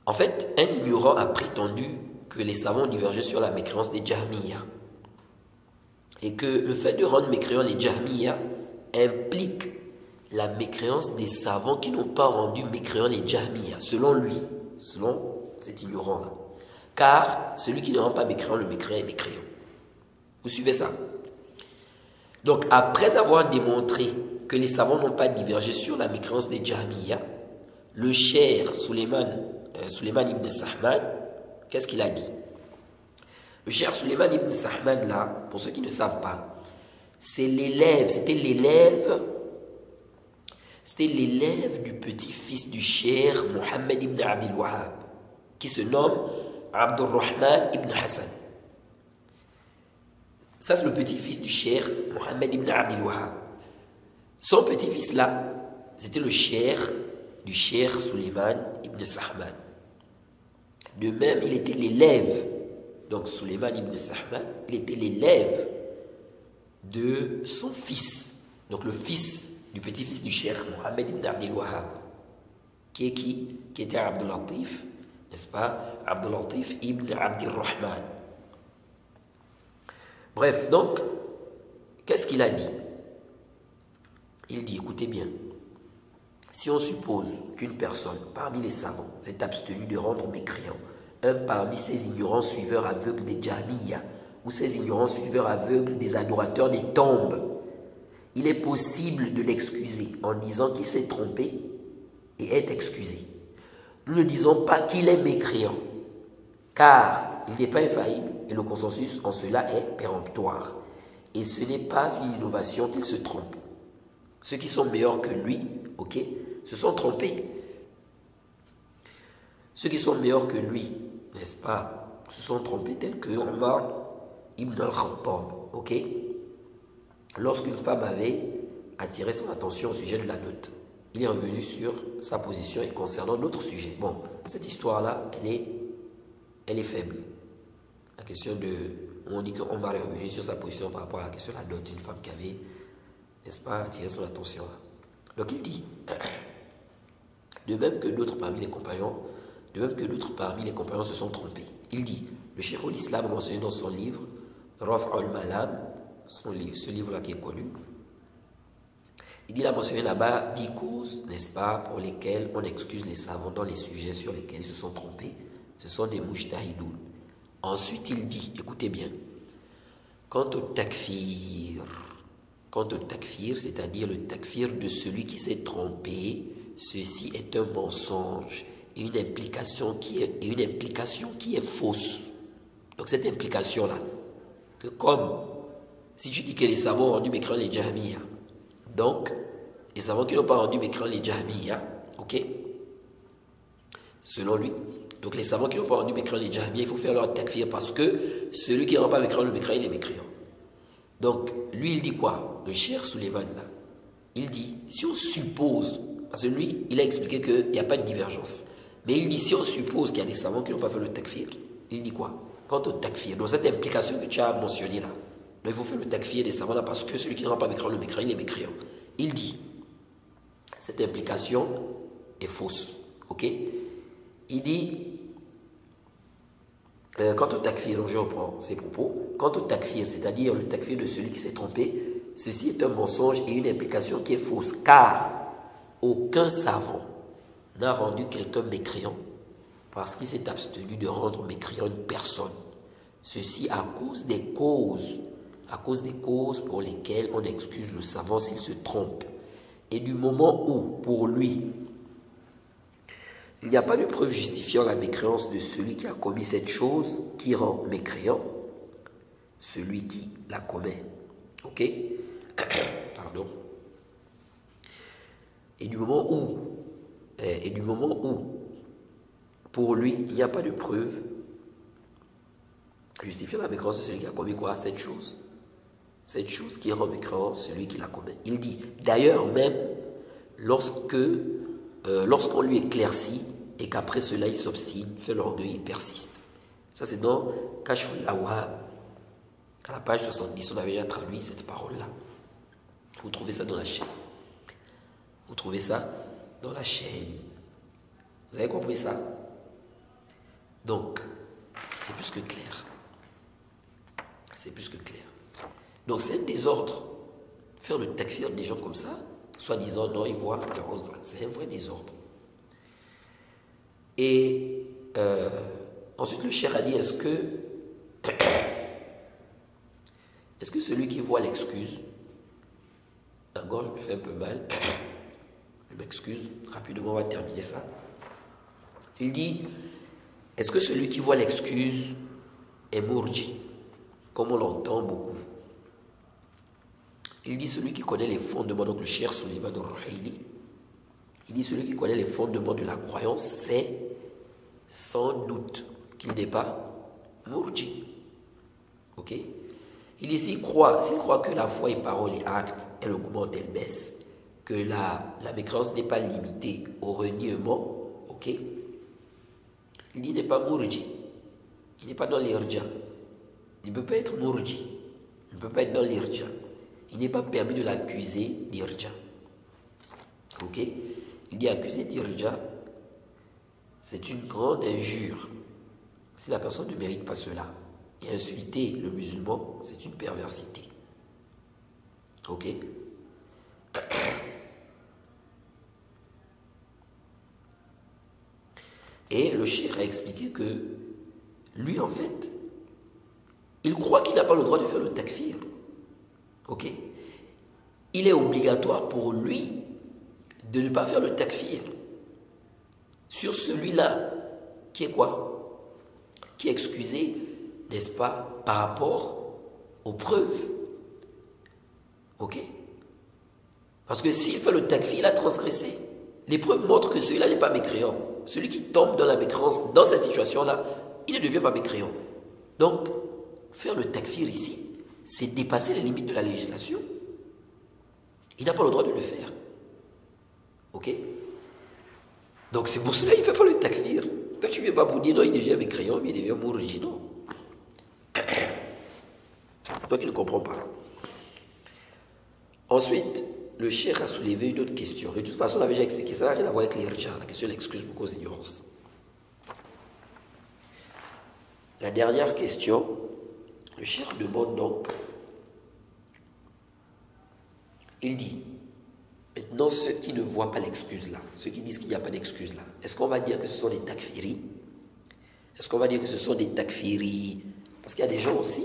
En fait, un ignorant a prétendu que les savants divergeaient sur la mécréance des Jahmiya. Et que le fait de rendre mécréants les Jahmiya implique la mécréance des savants qui n'ont pas rendu mécréants les Jahmiya, selon lui, selon cet ignorant-là. Car celui qui ne rend pas mécréant, le mécréant est mécréant. Vous suivez ça? Donc, après avoir démontré que les savants n'ont pas divergé sur la mécréance des Jahmiya, le cheikh Suleiman ibn Sahman, qu'est-ce qu'il a dit? Le cheikh Suleiman ibn Sahman, là, pour ceux qui ne savent pas, c'était l'élève du petit-fils du cheikh Mohammed ibn Abdul Wahhab, qui se nomme Abdurrahman ibn Hassan. Ça, c'est le petit-fils du cheikh Mohammed ibn Abdul Wahhab. Son petit-fils là, c'était le cheikh du cheikh Suleiman ibn Sahman. De même, il était l'élève, donc Suleiman ibn Sahman, il était l'élève de son fils, donc le fils du petit-fils du cheikh Mohammed ibn Abdul Wahhab, qui est qui? Qui était Abdul Latif, n'est-ce pas? Abdul Latif ibn Abdirrahman. Bref, donc, qu'est-ce qu'il a dit? Il dit, écoutez bien, si on suppose qu'une personne, parmi les savants, s'est abstenue de rendre mécréant un parmi ses ignorants suiveurs aveugles des Jahmiya, ou ces ignorants suiveurs aveugles des adorateurs des tombes, il est possible de l'excuser en disant qu'il s'est trompé et est excusé. Nous ne disons pas qu'il est mécréant, car il n'est pas infaillible et le consensus en cela est péremptoire. Et ce n'est pas une innovation qu'il se trompe. Ceux qui sont meilleurs que lui, ok, se sont trompés. Ceux qui sont meilleurs que lui, n'est-ce pas, se sont trompés, tels que Omar ibn al-Khattab, ok. Lorsqu'une femme avait attiré son attention au sujet de la dot, il est revenu sur sa position et concernant l'autre sujet. Bon, cette histoire-là, elle est faible. La question de... On dit qu'Omar est revenu sur sa position par rapport à la question de la dot, une femme qui avait, n'est-ce pas, attiré son attention. Donc il dit, de même que d'autres parmi les compagnons, se sont trompés. Il dit, le Cheikh al-Islam a mentionné dans son livre, Raf al-Malam, ce livre-là qui est connu, il a mentionné là-bas 10 causes, n'est-ce pas, pour lesquelles on excuse les savants dans les sujets sur lesquels ils se sont trompés. Ce sont des mujtahidoun. Ensuite, il dit, écoutez bien, quant au takfir, c'est-à-dire le takfir de celui qui s'est trompé, ceci est un mensonge et une implication qui est fausse. Donc cette implication-là, que comme si tu dis que les savants ont rendu mécréants les Jahmiya, donc les savants qui n'ont pas rendu mécréants les Jahmiya, ok, selon lui, donc les savants qui n'ont pas rendu mécréants les Jahmiya, il faut faire leur takfir parce que celui qui ne rend pas mécréant le mécréant, il est mécréant. Donc lui il dit quoi? Le Cheikh Suleiman là, il dit, si on suppose, parce que lui il a expliqué qu'il n'y a pas de divergence, mais il dit si on suppose qu'il y a des savants qui n'ont pas fait le takfir, il dit quoi? Quant au takfir, donc cette implication que tu as mentionnée là, donc il faut faire le takfir des savants là parce que celui qui ne rend pas mécréant le mécréant, il est mécréant. Il dit, cette implication est fausse, ok? Il dit, quant au takfir, donc je reprends ses propos, quant au takfir, c'est-à-dire le takfir de celui qui s'est trompé, ceci est un mensonge et une implication qui est fausse, car aucun savant n'a rendu quelqu'un mécréant parce qu'il s'est abstenu de rendre mécréant une personne. Ceci à cause des causes pour lesquelles on excuse le savant s'il se trompe. Et du moment où, pour lui, il n'y a pas de preuve justifiant la mécréance de celui qui a commis cette chose qui rend mécréant celui qui la commet. Ok? Pardon. Et du moment où, pour lui, il n'y a pas de preuve justifiant la mécréance de celui qui a commis quoi? Cette chose qui rend mécréant celui qui la commet. Il dit, d'ailleurs même, lorsqu'on lui éclaircit et qu'après cela il s'obstine, fait l'orgueil et persiste. Ça c'est dans Kashful Awham. À la page 70, on avait déjà traduit cette parole-là. Vous trouvez ça dans la chaîne. Vous avez compris ça? Donc, c'est plus que clair. Donc c'est un désordre. Faire le takfir des gens comme ça, soi-disant, non, ils voient, c'est un vrai désordre. Et ensuite, le cheikh a dit, est-ce que celui qui voit l'excuse, la gorge me fait un peu mal, je m'excuse, rapidement on va terminer ça. Il dit, est-ce que celui qui voit l'excuse est mourji, comme on l'entend beaucoup? Il dit, celui qui connaît les fondements, donc le Cheikh Suleiman al-Ruhaili, il dit, celui qui connaît les fondements de la croyance, c'est sans doute qu'il n'est pas mourji. Ok? Il dit, s'il croit que la foi et parole et acte, elle augmente, elle baisse, que la mécréance n'est pas limitée au reniement, ok? Il dit, il n'est pas mourji. Il n'est pas dans l'irja. Il ne peut pas être mourji. Il ne peut pas être dans l'irja. Il n'est pas permis de l'accuser d'irja. Ok? Il dit accuser d'irja, c'est une grande injure. Si la personne ne mérite pas cela. Et insulter le musulman, c'est une perversité. Ok? Et le cheikh a expliqué que lui, en fait, il croit qu'il n'a pas le droit de faire le takfir. Ok? Il est obligatoire pour lui de ne pas faire le takfir sur celui-là qui est quoi? Qui est excusé, n'est-ce pas, par rapport aux preuves. Ok? Parce que s'il fait le takfir, il a transgressé. Les preuves montrent que celui-là n'est pas mécréant. Celui qui tombe dans la mécréance, dans cette situation-là, il ne devient pas mécréant. Donc, faire le takfir ici, c'est dépasser les limites de la législation. Il n'a pas le droit de le faire. Ok? Donc c'est pour cela qu'il ne fait pas le takfir. Toi tu ne viens pas pour dire non, il devient mécréant, mais il devient mourji. Non. C'est toi qui ne comprends pas. Ensuite, le cheikh a soulevé une autre question. De toute façon, on avait déjà expliqué ça, n'a rien à voir avec les rijas, la question de l'excuse pour cause d'ignorance. La dernière question, le cheikh demande donc, il dit, maintenant ceux qui ne voient pas l'excuse là, ceux qui disent qu'il n'y a pas d'excuse là, est-ce qu'on va dire que ce sont des takfiris? Est-ce qu'on va dire que ce sont des takfiris? Parce qu'il y a des gens aussi,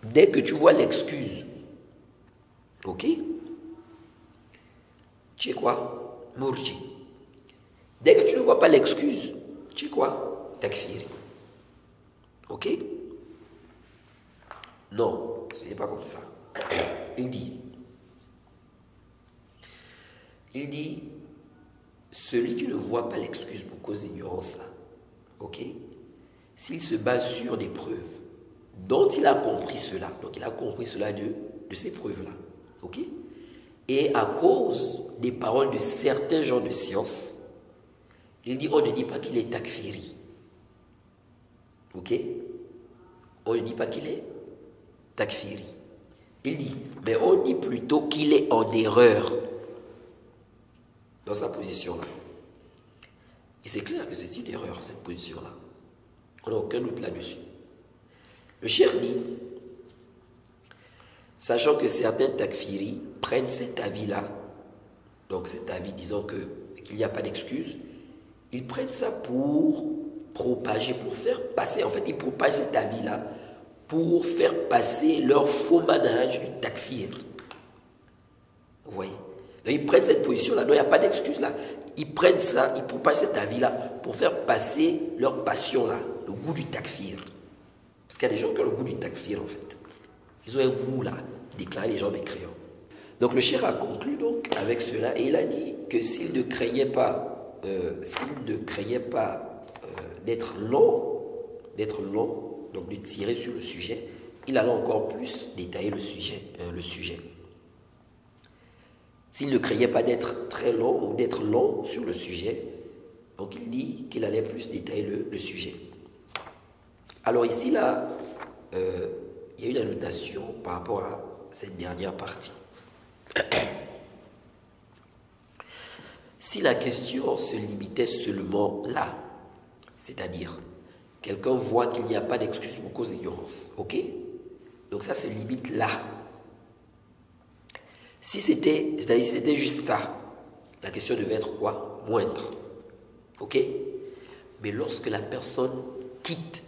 dès que tu vois l'excuse, ok, tu es quoi? Mourji. Dès que tu ne vois pas l'excuse, tu es quoi? Takfiri. Ok? Non, ce n'est pas comme ça. Il dit, celui qui ne voit pas l'excuse pour cause d'ignorance là, ok? S'il se base sur des preuves dont il a compris cela, donc il a compris cela de ces preuves-là, ok? Et à cause des paroles de certains gens de science, il dit, on ne dit pas qu'il est takfiri. Ok? On ne dit pas qu'il est takfiri. Il dit, mais on dit plutôt qu'il est en erreur dans sa position-là. Et c'est clair que c'est une erreur, cette position-là. On n'a aucun doute là-dessus. Le cheikh dit, sachant que certains takfiris prennent cet avis-là, donc cet avis disant qu'il n'y a pas d'excuse, ils prennent ça pour propager, pour faire passer, en fait, ils propagent cet avis-là pour faire passer leur faux manhaj du takfir. Vous voyez? Donc, ils prennent cette position-là, non, il n'y a pas d'excuse là. Ils prennent ça, ils propagent cet avis-là pour faire passer leur passion-là, le goût du takfir. Parce qu'il y a des gens qui ont le goût du takfir, en fait. Ils ont un goût là, déclarer les gens mécréants. Donc le cheikh a conclu donc avec cela et il a dit que s'il ne craignait pas, d'être long, donc de tirer sur le sujet, il allait encore plus détailler le sujet. S'il ne craignait pas d'être très long ou d'être long sur le sujet, donc il dit qu'il allait plus détailler le sujet. Alors ici là, il y a une annotation par rapport à cette dernière partie. Si la question se limitait seulement là, c'est-à-dire quelqu'un voit qu'il n'y a pas d'excuse pour cause d'ignorance, ok? Donc ça se limite là. Si c'était juste ça, la question devait être quoi? Moindre, ok? Mais lorsque la personne quitte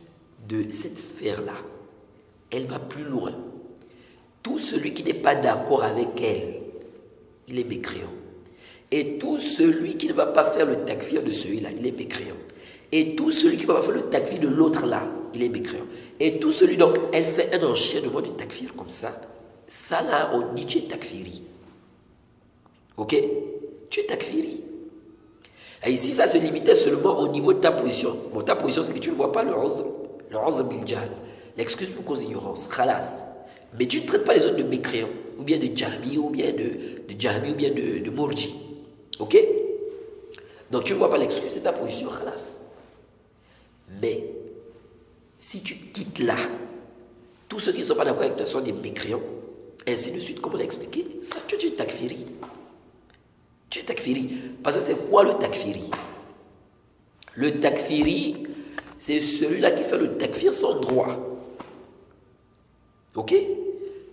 de cette sphère-là, elle va plus loin. Tout celui qui n'est pas d'accord avec elle, il est mécréant. Et tout celui qui ne va pas faire le takfir de celui-là, il est mécréant. Et tout celui qui ne va pas faire le takfir de l'autre-là, il est mécréant. Et tout celui, donc, elle fait un enchaînement de takfir comme ça. Ça là, on dit tu es takfiri. Ok? Tu es takfiri. Et ici, ça se limitait seulement au niveau de ta position. Bon, ta position, c'est que tu ne vois pas le 11 bil jahl, l'excuse pour cause d'ignorance, khalas. Mais tu ne traites pas les autres de mécréants, ou bien de jahmi, ou bien de mourji. Ok? Donc tu ne vois pas l'excuse, c'est ta position, khalas. Mais si tu quittes là, tous ceux qui ne sont pas d'accord avec toi sont des mécréants, ainsi de suite, comme on l'a expliqué, ça, tu es takfiri. Tu es takfiri. Parce que c'est quoi le takfiri? Le takfiri, c'est celui-là qui fait le takfir sans droit. Ok?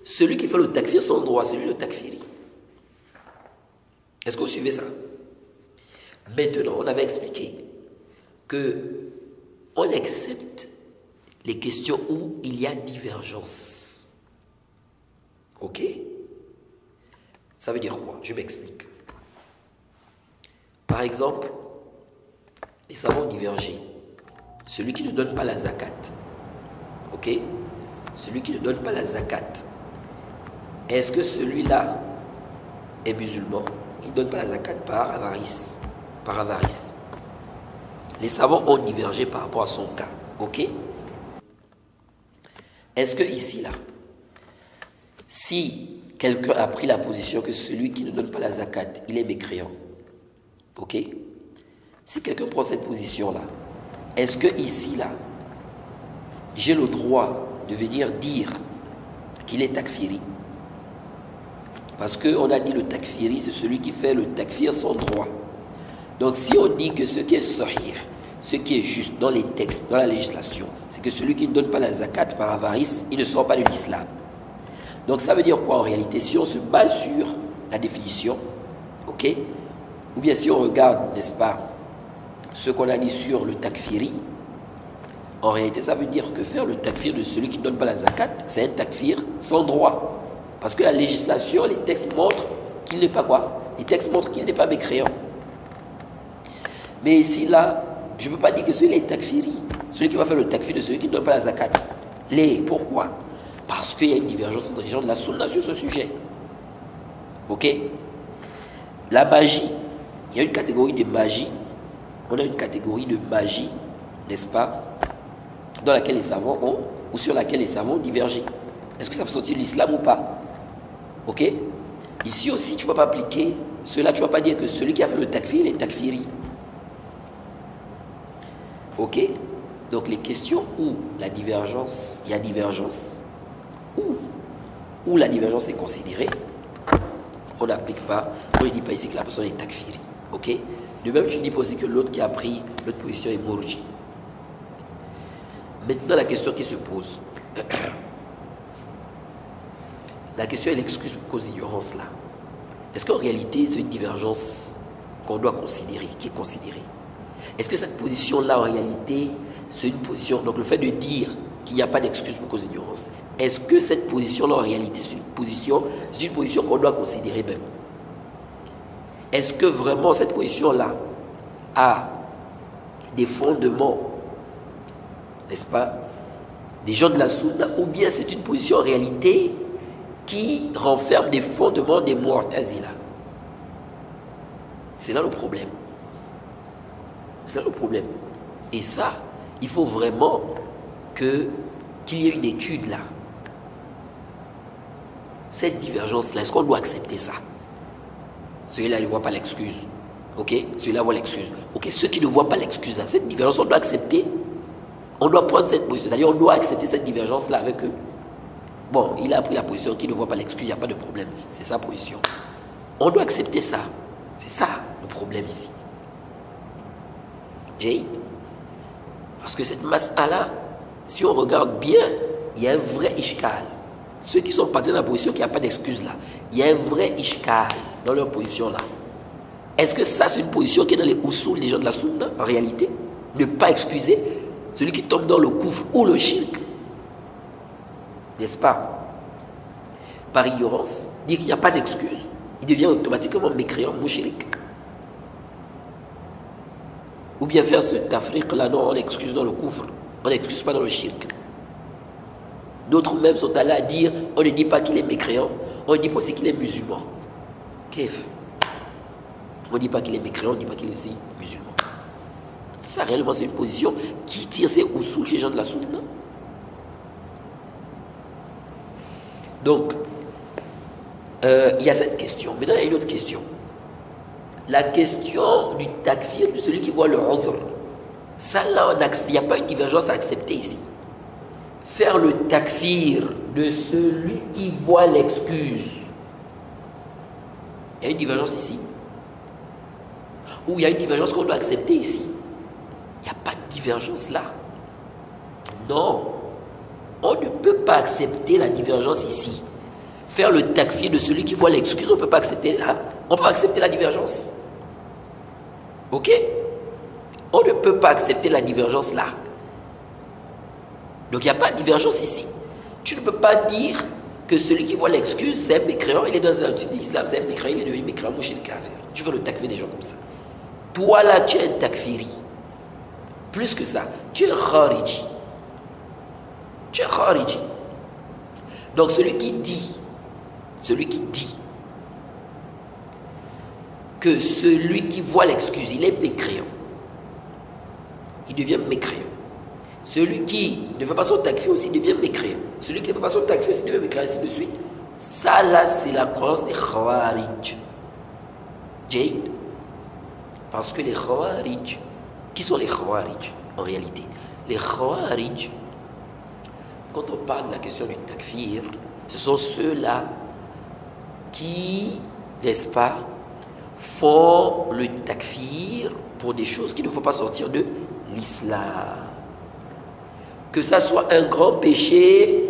Celui qui fait le takfir sans droit, c'est lui le takfiri. Est-ce que vous suivez ça? Maintenant, on avait expliqué que on accepte les questions où il y a divergence. Ok? Ça veut dire quoi? Je m'explique. Par exemple, les savants ont divergé. Celui qui ne donne pas la zakat. Ok? Celui qui ne donne pas la zakat. Est-ce que celui-là est musulman? Il ne donne pas la zakat par avarice. Par avarice. Les savants ont divergé par rapport à son cas. Ok? Est-ce que ici, là, si quelqu'un a pris la position que celui qui ne donne pas la zakat, il est mécréant. Ok? Si quelqu'un prend cette position-là, est-ce que ici, là, j'ai le droit de venir dire qu'il est takfiri? Parce qu'on a dit le takfiri, c'est celui qui fait le takfir sans droit. Donc si on dit que ce qui est sahih, ce qui est juste dans les textes, dans la législation, c'est que celui qui ne donne pas la zakat par avarice, il ne sort pas de l'islam. Donc ça veut dire quoi en réalité? Si on se base sur la définition, ok? Ou bien si on regarde, n'est-ce pas, ce qu'on a dit sur le takfiri, en réalité ça veut dire que faire le takfir de celui qui ne donne pas la zakat, c'est un takfir sans droit. Parce que la législation, les textes montrent qu'il n'est pas quoi? Les textes montrent qu'il n'est pas mécréant. Mais ici, là, je ne peux pas dire que celui-là est takfiri. Celui qui va faire le takfir de celui qui ne donne pas la zakat. Pourquoi? Parce qu'il y a une divergence entre les gens de la sunna sur ce sujet. Ok? La magie. Il y a une catégorie de magie. On a une catégorie de magie, n'est-ce pas? Dans laquelle les savants ont, ou sur laquelle les savants ont divergé. Est-ce que ça fait sortir de l'islam ou pas? Ok? Ici aussi, tu ne vas pas appliquer cela, tu ne vas pas dire que celui qui a fait le takfir est takfiri. Ok? Donc les questions où la divergence, il y a divergence, où la divergence est considérée, on n'applique pas, on ne dit pas ici que la personne est takfiri. Ok? De même, tu ne dis pas aussi que l'autre qui a pris l'autre position est mourji. Maintenant, la question qui se pose, la question est l'excuse pour cause d'ignorance là. Est-ce qu'en réalité, c'est une divergence qu'on doit considérer, qui est considérée? Est-ce que cette position-là, en réalité, c'est une position, donc le fait de dire qu'il n'y a pas d'excuse pour cause d'ignorance, est-ce que cette position-là, en réalité, c'est une position qu'on doit considérer même? Est-ce que vraiment cette position-là a des fondements, n'est-ce pas, des gens de la sunna, ou bien c'est une position en réalité qui renferme des fondements des mu'tazila? C'est là le problème. C'est là le problème. Et ça, il faut vraiment qu'il y ait une étude là. Cette divergence-là, est-ce qu'on doit accepter ça? Celui-là, il ne voit pas l'excuse. Ok? Celui-là voit l'excuse. Ok, ceux qui ne voient pas l'excuse là, cette divergence, on doit accepter. On doit prendre cette position. C'est-à-dire, on doit accepter cette divergence-là avec eux. Bon, il a pris la position qui ne voit pas l'excuse, il n'y a pas de problème. C'est sa position. On doit accepter ça. C'est ça le problème ici. Jay? Parce que cette masse-là, si on regarde bien, il y a un vrai ishkal. Ceux qui sont partis dans la position qui n'a pas d'excuse là, il y a un vrai ishkal dans leur position là. Est-ce que ça, c'est une position qui est dans les usul des gens de la sunna, en réalité? Ne pas excuser celui qui tombe dans le koufr ou le shirk. N'est-ce pas? Par ignorance, dire qu'il n'y a pas d'excuse, il devient automatiquement mécréant, mouchirik. Ou bien faire ce tafriq là, non, on excuse dans le koufr, on n'excuse pas dans le shirk. D'autres même sont allés à dire, on ne dit pas qu'il est mécréant, on dit pas aussi qu'il est musulman. Kef. On ne dit pas qu'il est mécréant, on ne dit pas qu'il est aussi musulman. Ça réellement c'est une position qui tire ses usul chez les gens de la sunna. Donc, il y a cette question. Maintenant, il y a une autre question. La question du takfir de celui qui voit le uzr. Ça, là, il n'y a pas une divergence à accepter ici. Faire le takfir de celui qui voit l'excuse. Il y a une divergence ici. Ou il y a une divergence qu'on doit accepter ici. Il n'y a pas de divergence là. Non. On ne peut pas accepter la divergence ici. Faire le takfir de celui qui voit l'excuse, on ne peut pas accepter là. On peut accepter la divergence. Ok? On ne peut pas accepter la divergence là. Donc il n'y a pas de divergence ici. Tu ne peux pas dire que celui qui voit l'excuse, c'est un mécréant, il est dans un étude de l'islam, c'est un mécréant, il est devenu mécréant, mouché le kafir. Tu veux le takfir des gens comme ça. Toi là, tu es un takfiri. Plus que ça, tu es un khariji. Tu es un khariji. Donc celui qui dit que celui qui voit l'excuse, il est mécréant, il devient mécréant. Celui qui ne fait pas son takfir aussi devient mécréant. Celui qui ne fait pas son takfir aussi devient mécréant, ainsi de suite. Ça là, c'est la croyance des khawarij. Jade. Parce que les khawarij, qui sont les khawarij en réalité? Les khawarij, quand on parle de la question du takfir, ce sont ceux-là qui, n'est-ce pas, font le takfir pour des choses qui ne faut pas sortir de l'islam. Que ça soit un grand péché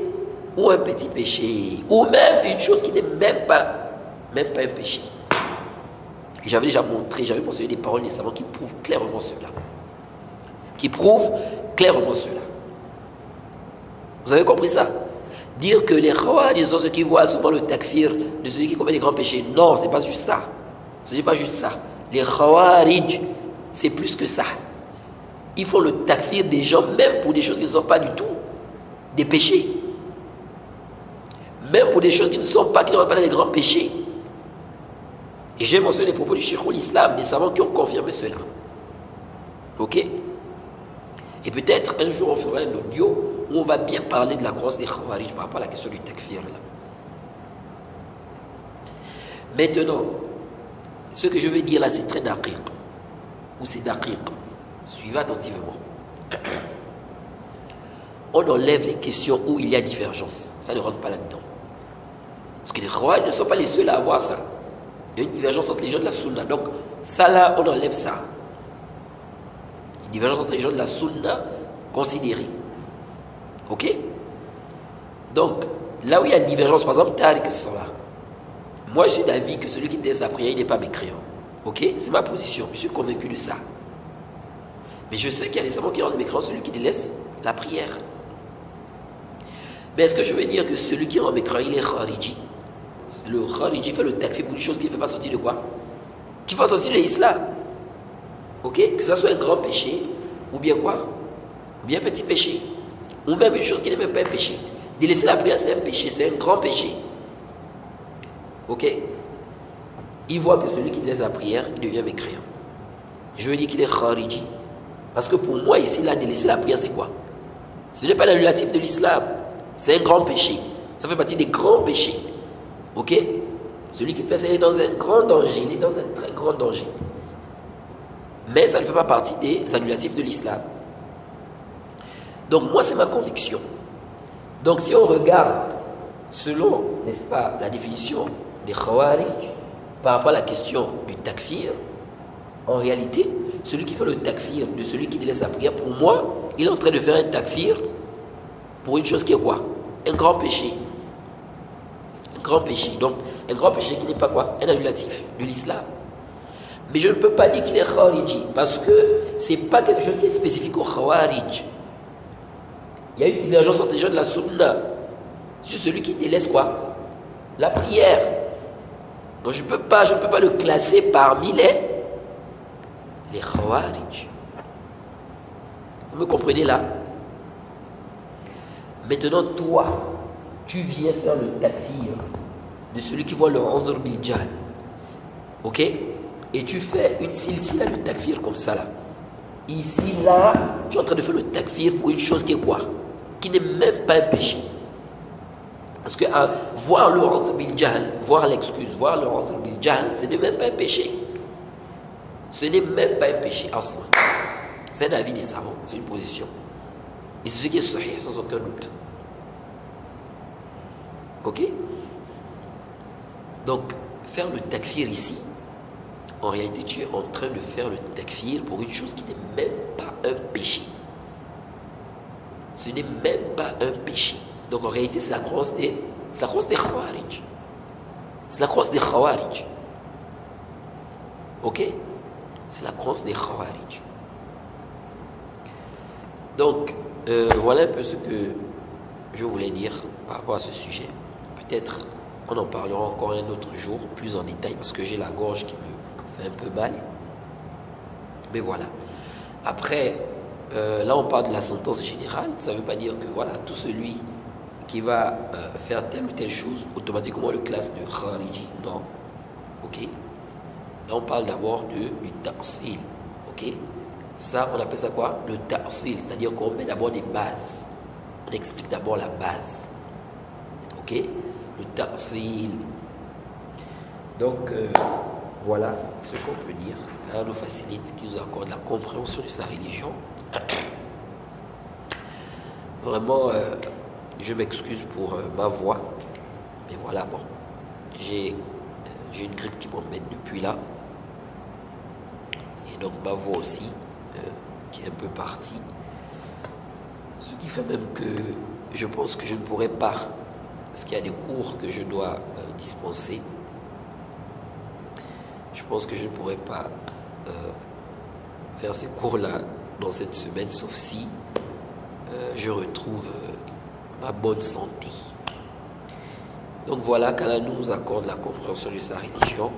ou un petit péché, ou même une chose qui n'est même pas un péché. J'avais déjà montré, j'avais mentionné des paroles des savants qui prouvent clairement cela. Vous avez compris ça? Dire que les khawarij sont ceux qui voient souvent le takfir de celui qui commet des grands péchés. Non, ce n'est pas juste ça. Ce n'est pas juste ça. Les khawarij, c'est plus que ça. Ils font le takfir des gens, même pour des choses qui ne sont pas du tout des péchés. Même pour des choses qui ne sont pas, qui ne sont pas des grands péchés. Et j'ai mentionné les propos du Cheikh l'Islam, des savants qui ont confirmé cela. Ok? Et peut-être un jour on fera un audio où on va bien parler de la croyance des khawarij par rapport à la question du takfir là. Maintenant, ce que je veux dire là, c'est très daqiq. Ou c'est daqiq. Suivez attentivement. On enlève les questions où il y a divergence. Ça ne rentre pas là-dedans. Parce que les khawarij ne sont pas les seuls à avoir ça. Il y a une divergence entre les gens de la sunna. Donc, ça là, on enlève ça. Une divergence entre les gens de la sunna considérée. Ok? Donc, là où il y a une divergence, par exemple, Tariq as-Salah. Moi, je suis d'avis que celui qui délaisse la prière, il n'est pas mécréant. Ok? C'est ma position. Je suis convaincu de ça. Mais je sais qu'il y a des savants qui rendent mécréant celui qui délaisse la prière. Mais est-ce que je veux dire que celui qui rend mécréant, il est khariji? Le khariji fait le takfir pour une chose qui ne fait pas sortir de quoi? Qui fait sortir de l'islam. Ok? Que ça soit un grand péché, ou bien quoi? Ou bien un petit péché. Ou même une chose qui n'est même pas un péché. Délaisser la prière, c'est un péché, c'est un grand péché. Ok? Il voit que celui qui délaisse la prière, il devient mécréant. Je veux dire qu'il est khariji. Parce que pour moi, ici, là, délaisser la prière, c'est quoi? Ce n'est pas l'annulatif de l'islam. C'est un grand péché. Ça fait partie des grands péchés. Ok? Celui qui fait ça, il est dans un grand danger. Il est dans un très grand danger. Mais ça ne fait pas partie des annulatifs de l'islam. Donc moi, c'est ma conviction. Donc si on regarde, selon, n'est-ce pas, la définition des khawarij, par rapport à la question du takfir, en réalité, celui qui fait le takfir de celui qui délaisse sa prière, pour moi, il est en train de faire un takfir pour une chose qui est quoi? Un grand péché. Un grand péché. Donc, un grand péché qui n'est pas quoi? Un annulatif de l'islam. Mais je ne peux pas dire qu'il est khariji, parce que ce n'est pas quelque chose qui est spécifique au khawarij. Il y a une divergence entre les gens de la sunna sur celui qui délaisse quoi? La prière. Donc je ne peux pas le classer parmi les khawarij. Vous me comprenez là? Maintenant, toi, tu viens faire le takfir de celui qui voit le Udhr bil Jahl. Ok? Et tu fais une silsila de takfir comme ça là. Ici, là, tu es en train de faire le takfir pour une chose qui est quoi? Qui n'est même pas un péché. Parce que voir le Udhr bil Jahl, voir l'excuse, voir le Udhr bil Jahl, ce n'est même pas un péché. Ce n'est même pas un péché en soi. C'est un avis des savants, c'est une position. Et c'est ce qui est sahih, sans aucun doute. Ok? Donc, faire le takfir ici, en réalité, tu es en train de faire le takfir pour une chose qui n'est même pas un péché. Ce n'est même pas un péché. Donc, en réalité, c'est la croyance des khawarij. C'est la croyance des khawarij. Ok? C'est la croyance des khawarij. Donc, voilà un peu ce que je voulais dire par rapport à ce sujet. Peut-être on en parlera encore un autre jour, plus en détail, parce que j'ai la gorge qui me fait un peu mal. Mais voilà. Après, là on parle de la sentence générale. Ça ne veut pas dire que voilà, tout celui qui va faire telle ou telle chose, automatiquement le classe de Khariji. Non. Ok. Là on parle d'abord du ta'sil. Ok. Ça, on appelle ça quoi? Le ta'sil. C'est-à-dire qu'on met d'abord des bases. On explique d'abord la base. Ok. Le ta'sil. Donc, voilà ce qu'on peut dire. Allah nous facilite, qui nous accorde la compréhension de sa religion. Vraiment, je m'excuse pour ma voix. Mais voilà, bon. J'ai une grippe qui m'embête depuis là. Et donc, ma voix aussi, qui est un peu partie. Ce qui fait même que je pense que je ne pourrais pas, parce qu'il y a des cours que je dois dispenser. Je pense que je ne pourrais pas faire ces cours-là dans cette semaine, sauf si je retrouve ma bonne santé. Donc voilà, qu'Allah nous accorde la compréhension de sa religion.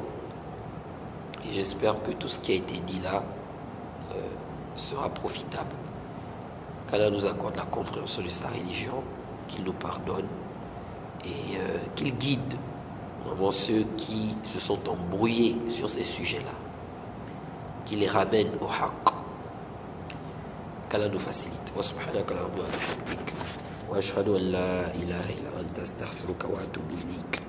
Et j'espère que tout ce qui a été dit là sera profitable. Qu'Allah nous accorde la compréhension de sa religion, qu'il nous pardonne et qu'il guide vraiment ceux qui se sont embrouillés sur ces sujets-là, qu'il les ramène au haqq. Qu'Allah nous facilite. Wa subhanaka Allahumma wa bihamdik wa ashhadu an la ilaha illa anta astaghfiruka wa atubu ilayk.